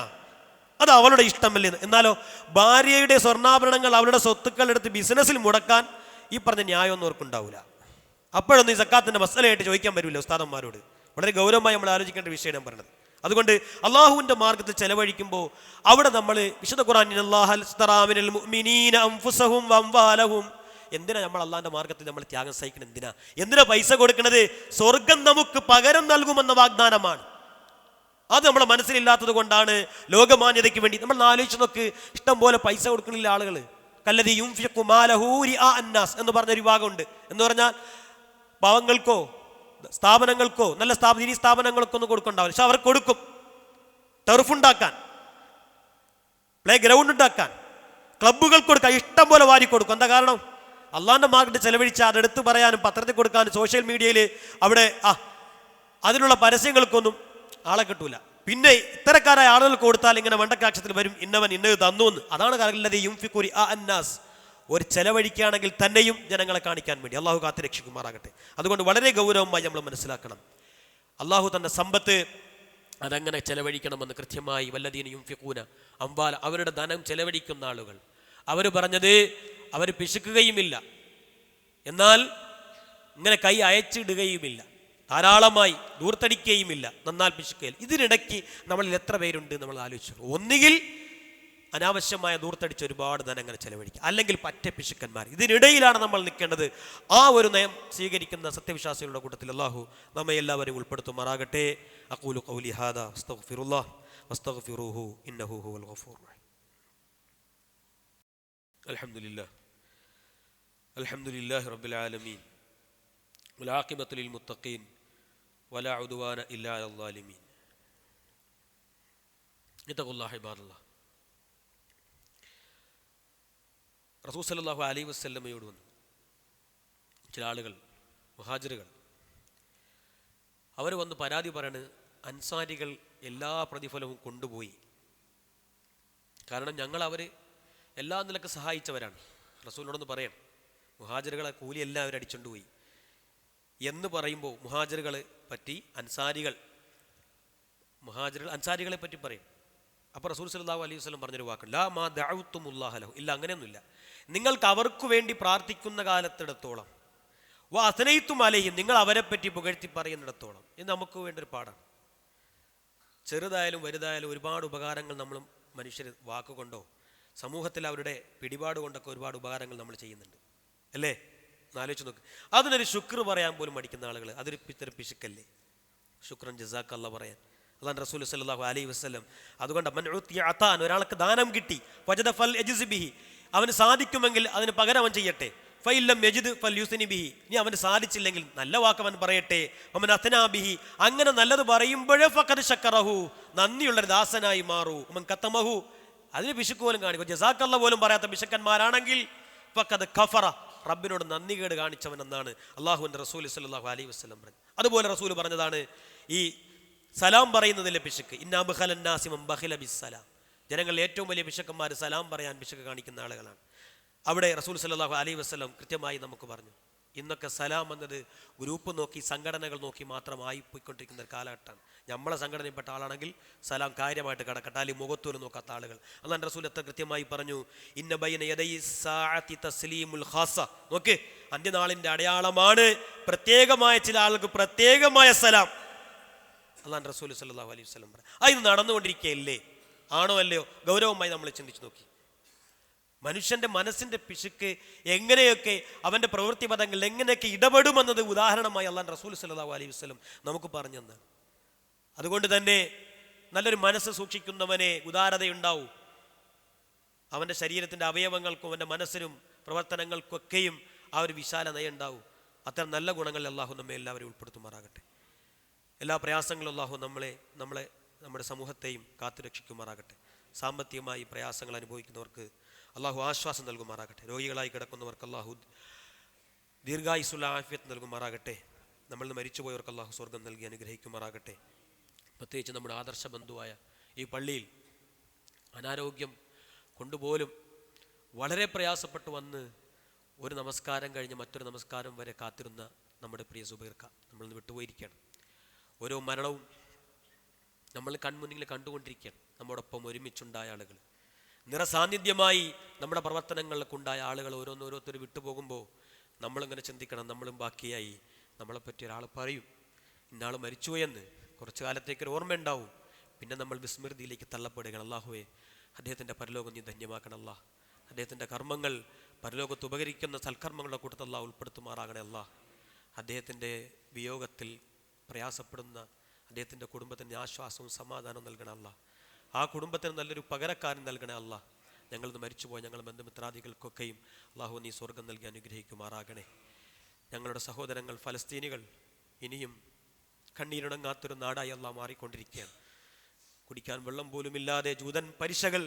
അത് അവളുടെ ഇഷ്ടമല്ലേ എന്ന്. എന്നാലോ ഭാര്യയുടെ സ്വർണ്ണാഭരണങ്ങൾ അവളുടെ സ്വത്തുക്കൾ എടുത്ത് ബിസിനസ്സിൽ മുടക്കാൻ ഈ പറഞ്ഞ ന്യായമൊന്നും അവർക്കുണ്ടാവില്ല. അപ്പോഴൊന്നും ഈ സക്കാത്തിന്റെ മസലയായിട്ട് ചോദിക്കാൻ പറ്റില്ല ഉസ്താദന്മാരോട്. വളരെ ഗൗരവമായി നമ്മൾ ആലോചിക്കേണ്ട വിഷയം ഞാൻ പറഞ്ഞത്. അതുകൊണ്ട് അള്ളാഹുവിന്റെ മാർഗത്തിൽ ചെലവഴിക്കുമ്പോൾ അവിടെ നമ്മൾ വിശുദ്ധ ഖുർആനിൽ എന്തിനാ നമ്മൾ അള്ളാഹിന്റെ മാർഗത്തിൽ നമ്മൾ ത്യാഗം സഹിക്കണം? എന്തിനാ പൈസ കൊടുക്കുന്നത്? സ്വർഗം നമുക്ക് പകരം നൽകുമെന്ന വാഗ്ദാനമാണ്. അത് നമ്മുടെ മനസ്സിലില്ലാത്തത് കൊണ്ടാണ് ലോകമാന്യതയ്ക്ക് വേണ്ടി. നമ്മൾ ആലോചിച്ച് നോക്ക്, ഇഷ്ടം പോലെ പൈസ കൊടുക്കണില്ല ആളുകൾ. കല്ലദീ യുൻഫിഖു മാലഹു റിആ അന്നാസ് എന്ന് പറഞ്ഞൊരു വിഭാഗമുണ്ട്. എന്ന് പറഞ്ഞാൽ പാവങ്ങൾക്കോ സ്ഥാപനങ്ങൾക്കോ നല്ല ദീനീ സ്ഥാപനങ്ങൾക്കോ ഒന്നും കൊടുക്കണ്ടാവില്ല, പക്ഷെ അവർ കൊടുക്കും. ടർഫ് ഉണ്ടാക്കാൻ, പ്ലേ ഗ്രൗണ്ട് ഉണ്ടാക്കാൻ, ക്ലബ്ബുകൾ കൊടുക്കാൻ ഇഷ്ടം പോലെ വാരി കൊടുക്കും. എന്താ കാരണം? അള്ളാഹിന്റെ മാർഗത്തിൽ ചെലവഴിച്ചാൽ അതെടുത്ത് പറയാനും പത്രത്തിൽ കൊടുക്കാനും സോഷ്യൽ മീഡിയയിൽ അവിടെ അതിനുള്ള പരസ്യങ്ങൾക്കൊന്നും ആളെ കിട്ടൂല. പിന്നെ ഇത്തരക്കാരായ ആളുകൾക്ക് കൊടുത്താൽ ഇങ്ങനെ മണ്ടക്കാക്ഷത്തിൽ വരും, ഇന്നവൻ ഇന്നത് തന്നു എന്ന്. അതാണ് കല്ലദീ യുൻഫിഖു റിആ അന്നാസ്. ഒരു ചെലവഴിക്കുകയാണെങ്കിൽ തന്നെയും ജനങ്ങളെ കാണിക്കാൻ വേണ്ടി. അള്ളാഹു കാത്ത് രക്ഷിക്കുമാറാകട്ടെ. അതുകൊണ്ട് വളരെ ഗൗരവമായി നമ്മൾ മനസ്സിലാക്കണം, അള്ളാഹു തന്റെ സമ്പത്ത് അതെങ്ങനെ ചെലവഴിക്കണമെന്ന് കൃത്യമായി. വല്ലദീന യുൻഫിഖൂന അംവാല, അവരുടെ ധനം ചെലവഴിക്കുന്ന ആളുകൾ, അവർ പറഞ്ഞത് അവർ പിശുക്കുകയുമില്ല, എന്നാൽ ഇങ്ങനെ കൈ അയച്ചിടുകയുമില്ല, ധാരാളമായി ദൂർത്തടിക്കുകയുമില്ല, നന്നാൽ പിശുക്കുകയില്ല. ഇതിനിടയ്ക്ക് നമ്മളിൽ എത്ര പേരുണ്ട് നമ്മൾ ആലോചിച്ചു. ഒന്നുകിൽ അനാവശ്യമായ ദൂർത്തടിച്ച് ഒരുപാട് ധനം അങ്ങനെ ചെലവഴിക്കുക, അല്ലെങ്കിൽ പറ്റ പിശുക്കന്മാർ. ഇതിനിടയിലാണ് നമ്മൾ നിൽക്കേണ്ടത്. ആ ഒരു നയം സ്വീകരിക്കുന്ന സത്യവിശ്വാസികളുടെ കൂട്ടത്തിൽ അല്ലാഹു നമ്മെ എല്ലാവരെയും ഉൾപ്പെടുത്തുമാറാകട്ടെ. അഖൂലു ഖൗലി ഹാദാ അസ്തഗ്ഫിറുല്ലാഹ് വസ്തഗ്ഫിറൂഹു ഇന്നഹു ഹുവൽ ഗഫൂർ റഹീം. അൽഹംദുലില്ലാഹി റബ്ബിൽ ആലമീൻ വൽ ആഖിബത്തു ലിൽ മുത്തഖീൻ വലാ ഉദ്വാന ഇല്ലാ അലൽ ളാലിമീൻ. ഇത്തഖുല്ലാഹ ഇബാദല്ലാഹ്. റസൂൽ സല്ലല്ലാഹു അലൈഹി വസല്ലമയോട് വന്നു ചില ആളുകൾ, മുഹാജിറുകൾ. അവർ വന്ന് പരാതി പറയാണ്, അൻസാരികൾ എല്ലാ പ്രതിഫലവും കൊണ്ടുപോയി, കാരണം ഞങ്ങൾ അവർ എല്ലാ നിലക്ക് സഹായിച്ചവരാണ്. റസൂലിനോടൊന്ന് പറയണം, മുഹാജിറുകളെ കൂലി എല്ലാവരും അടിച്ചുകൊണ്ടുപോയി എന്ന് പറയുമ്പോൾ മുഹാജിറുകളെ പറ്റി അൻസാരികളെ പറ്റി പറയും. അപ്പോൾ റസൂൽ സല്ലല്ലാഹു അലൈഹി വസല്ലം പറഞ്ഞൊരു വാക്കുണ്ട്, ലാ മാ ദഅഉതുമുല്ലാഹ ലഹു. ഇല്ല, അങ്ങനെയൊന്നുമില്ല. നിങ്ങൾക്ക് അവർക്ക് വേണ്ടി പ്രാർത്ഥിക്കുന്ന കാലത്തിടത്തോളം, വ അസ്നൈതും അലൈഹിം, നിങ്ങൾ അവരെ പറ്റി പുകഴ്ത്തി പറയുന്നിടത്തോളം. ഇത് നമുക്ക് വേണ്ടൊരു പാഠമാണ്. ചെറുതായാലും വലുതായാലും ഒരുപാട് ഉപകാരങ്ങൾ നമ്മൾ മനുഷ്യർ വാക്കുകൊണ്ടോ സമൂഹത്തിൽ അവരുടെ പിടിപാട് കൊണ്ടൊക്കെ ഒരുപാട് ഉപകാരങ്ങൾ നമ്മൾ ചെയ്യുന്നുണ്ട്, അല്ലേ? ആലോചിച്ച് നോക്ക്. അതിനൊരു ശുക്ർ പറയാൻ പോലും മടിക്കുന്ന ആളുകൾ, അതൊരു ഇത്തരം പിശുക്കല്ലേ? ശുക്രൻ ജസാക്കല്ലാ പറയാൻ അല്ലാഹു റസൂൽ സല്ലല്ലാഹു അലൈഹി വസല്ലം. അതുകൊണ്ട് മൻ ഉതിയ അതാൻ, ഒരാൾക്ക് ദാനം കിട്ടി, വജദ ഫൽ യജ്സ് ബിഹി, അവന് സാധിക്കുമെങ്കിൽ അതിന് പകരം അവൻ ചെയ്യട്ടെ. ഫഇല്ലം യജിദ് ഫൽ യുസ്നി ബിഹി, ഇനി അവന് സാധിച്ചില്ലെങ്കിൽ നല്ല വാക്ക് അവൻ പറയട്ടെ. വമൻ അത്നാ ബിഹി, അങ്ങനെ നല്ലത് പറയുമ്പോഴേ ഫഖദ് ശക്കറഹു, നന്ദിയുള്ളൊരു ദാസനായി മാറൂ. വമൻ കതമഹു, അതിന് പിശുക്ക് പോലും കാണിക്കും, ജസാക്കല്ലാ പോലും പറയാത്ത പിശുക്കന്മാരാണെങ്കിൽ ഫഖദ് കഫറ, റബ്ബിനോട് നന്ദികേട് കാണിച്ചവൻ എന്നാണ് അള്ളാഹുവിൻ്റെ റസൂൽ സല്ലല്ലാഹു അലൈഹി വസല്ലം പറഞ്ഞത്. അതുപോലെ റസൂൽ പറഞ്ഞതാണ് ഈ സലാം പറയുന്നതിലെ പിശുക്ക്. ഇന്നാ ബഖലന്നാസി മൻ ബഖില ബിസ്സലാം, ജനങ്ങളിൽ ഏറ്റവും വലിയ പിശുക്കന്മാർ സലാം പറയാൻ പിശുക്ക് കാണിക്കുന്ന ആളുകളാണ്. അവിടെ റസൂൽ സല്ലല്ലാഹു അലൈഹി വസല്ലം കൃത്യമായി നമുക്ക് പറഞ്ഞു, ഇന്നൊക്കെ സലാം എന്നത് ഗ്രൂപ്പ് നോക്കി സംഘടനകൾ നോക്കി മാത്രമായി പോയിക്കൊണ്ടിരിക്കുന്ന ഒരു കാലഘട്ടമാണ്. നമ്മളെ സംഘടനയിൽപ്പെട്ട ആളാണെങ്കിൽ സലാം കാര്യമായിട്ട് കിടക്കട്ടെ, അല്ലെങ്കിൽ മുഖത്തൂര് നോക്കാത്ത ആളുകൾ. അല്ലാഹുവിന്റെ റസൂൽ എത്ര കൃത്യമായി പറഞ്ഞു, ഇന്ന ബൈന യദൈ സാഅത്തി തസ്ലീമുൽ ഖാസ. നോക്ക്, അന്ത്യനാളിന്റെ അടയാളമാണ് പ്രത്യേകമായ ചില ആളുകൾക്ക് പ്രത്യേകമായ സലാം. അല്ലാഹുവിന്റെ റസൂൽ സല്ലല്ലാഹു അലൈഹി വസല്ലം പറഞ്ഞു. ഇത് നടന്നുകൊണ്ടിരിക്കുകയല്ലേ? ആണോ അല്ലയോ? ഗൗരവമായി നമ്മൾ ചിന്തിച്ചു നോക്കി. മനുഷ്യന്റെ മനസ്സിന്റെ പിശുക്ക് എങ്ങനെയൊക്കെ അവന്റെ പ്രവൃത്തി പദങ്ങളിൽ എങ്ങനെയൊക്കെ ഇടപെടുമെന്നത് ഉദാഹരണമായി അല്ലാഹുവിന്റെ റസൂൽ സല്ലല്ലാഹു അലൈഹി വസല്ലം നമുക്ക് പറഞ്ഞു തന്നു. അതുകൊണ്ട് തന്നെ നല്ലൊരു മനസ്സ് സൂക്ഷിക്കുന്നവനെ ഉദാരതയുണ്ടാവും. അവന്റെ ശരീരത്തിന്റെ അവയവങ്ങൾക്കും അവന്റെ മനസ്സിനും പ്രവർത്തനങ്ങൾക്കൊക്കെയും ആ ഒരു വിശാല നയം ഉണ്ടാവും. അത്തരം നല്ല ഗുണങ്ങളിൽ അള്ളാഹു നമ്മെ എല്ലാവരും ഉൾപ്പെടുത്തുമാറാകട്ടെ. എല്ലാ പ്രയാസങ്ങളും അള്ളാഹു നമ്മുടെ സമൂഹത്തെയും കാത്തുരക്ഷിക്കുമാറാകട്ടെ. സാമ്പത്തികമായി പ്രയാസങ്ങൾ അനുഭവിക്കുന്നവർക്ക് അള്ളാഹു ആശ്വാസം നൽകുമാറാകട്ടെ. രോഗികളായി കിടക്കുന്നവർക്ക് അള്ളാഹു ദീർഘായുസ്സുള്ള ആഫിയത്ത് നൽകുമാറാകട്ടെ. നമ്മളിൽ നിന്ന് മരിച്ചുപോയവർക്ക് അള്ളാഹു സ്വർഗം നൽകി അനുഗ്രഹിക്കുമാറാകട്ടെ. പ്രത്യേകിച്ച് നമ്മുടെ ആദർശ ബന്ധുവായ ഈ പള്ളിയിൽ അനാരോഗ്യം കൊണ്ടുപോലും വളരെ പ്രയാസപ്പെട്ടു വന്ന് ഒരു നമസ്കാരം കഴിഞ്ഞ് മറ്റൊരു നമസ്കാരം വരെ കാത്തിരുന്ന നമ്മുടെ പ്രിയ സുബൈർക്ക നമ്മളിൽ നിന്ന് വിട്ടുപോയിരിക്കുകയാണ്. ഓരോ മരണവും നമ്മൾ കൺമുന്നിൽ കണ്ടുകൊണ്ടിരിക്കുകയാണ്. നമ്മോടൊപ്പം ഒരുമിച്ചുണ്ടായ ആളുകൾ, നിറസാന്നിധ്യമായി നമ്മുടെ പ്രവർത്തനങ്ങൾക്കുണ്ടായ ആളുകൾ ഓരോരുത്തർ വിട്ടുപോകുമ്പോൾ നമ്മളിങ്ങനെ ചിന്തിക്കണം, നമ്മളും ബാക്കിയായി. നമ്മളെപ്പറ്റി ഒരാൾ പറയും ഇന്നാൾ മരിച്ചുപോയെന്ന്, കുറച്ചു കാലത്തേക്കൊരു ഓർമ്മ ഉണ്ടാവും. പിന്നെ നമ്മൾ വിസ്മൃതിയിലേക്ക് തള്ളപ്പെടുകയാണ്. അള്ളാഹുവേ, അദ്ദേഹത്തിൻ്റെ പരലോകം നീ ധന്യമാക്കണം. അല്ലാ, അദ്ദേഹത്തിൻ്റെ കർമ്മങ്ങൾ പരലോകത്ത് ഉപകരിക്കുന്ന സൽക്കർമ്മങ്ങളുടെ കൂട്ടത്തിൽ അല്ലാഹ് ഉൾപ്പെടുത്തുമാറാകണേ. അല്ലാ, അദ്ദേഹത്തിൻ്റെ വിയോഗത്തിൽ പ്രയാസപ്പെടുന്ന അദ്ദേഹത്തിൻ്റെ കുടുംബത്തിന് ആശ്വാസവും സമാധാനവും നൽകണേ. അല്ലാ, ആ കുടുംബത്തിന് നല്ലൊരു പകരക്കാരൻ നൽകണേ. അല്ലാ, ഞങ്ങളിന്ന് മരിച്ചുപോയ ഞങ്ങളുടെ ബന്ധുമിത്രാദികൾക്കൊക്കെയും അള്ളാഹു നീ സ്വർഗം നൽകി അനുഗ്രഹിക്കുമാറാകണേ. ഞങ്ങളുടെ സഹോദരങ്ങൾ ഫലസ്തീനികൾ ഇനിയും കണ്ണീരുണങ്ങാത്തൊരു നാടായി അല്ലാഹ് മാറിക്കൊണ്ടിരിക്കുകയാണ്. കുടിക്കാൻ വെള്ളം പോലുമില്ലാതെ ജൂതൻ പരിശകൾ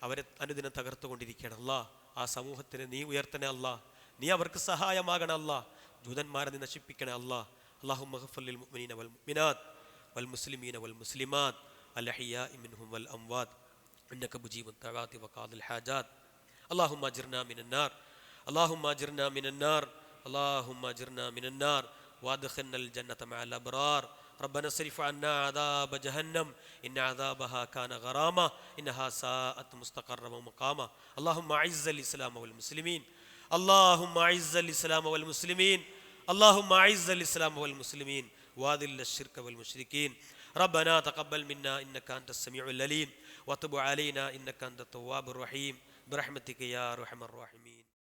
അവരെ അനുദിനം തകർത്തുകൊണ്ടിരിക്കുകയാണ്. അല്ലാ, ആ സമൂഹത്തിന് നീ ഉയർത്തണേ. അല്ലാ, നീ അവർക്ക് സഹായമാകണേ. അല്ലാ, ജൂതന്മാരെ നീ നശിപ്പിക്കണേ. അല്ലാ, അല്ലാഹുമ്മ ഗ്ഫിർ ലിൽ മുഅ്മിനീന വൽ മുഅ്മിനാത്ത് വൽ മുസ്ലിമീന വൽ മുസ്ലിമാത്ത് അൽ അഹ്യാഇ മിൻഹും വൽ അംവാത്ത് ഇന്നക മുജീബുദ് ദഅവാതി വഖാദിൽ ഹാജാത്ത്. അല്ലാഹുമ്മ അജിർനാ മിനൻ നാർ, അല്ലാഹുമ്മ അജിർനാ മിനൻ നാർ, അല്ലാഹുമ്മ അജിർനാ മിനൻ നാർ وادخلنا الجنة مع الأبرار. ربنا اصرف عنا عذاب جهنم إن عذابها كان غراما إنها ساءت مستقرا ومقاما. اللهم أعز الإسلام والمسلمين، اللهم أعز الإسلام والمسلمين، اللهم أعز الإسلام والمسلمين وأذل الشرك والمشركين. ربنا تقبل منا إنك أنت السميع العليم وتب علينا إنك أنت التواب الرحيم برحمتك يا أرحم الراحمين.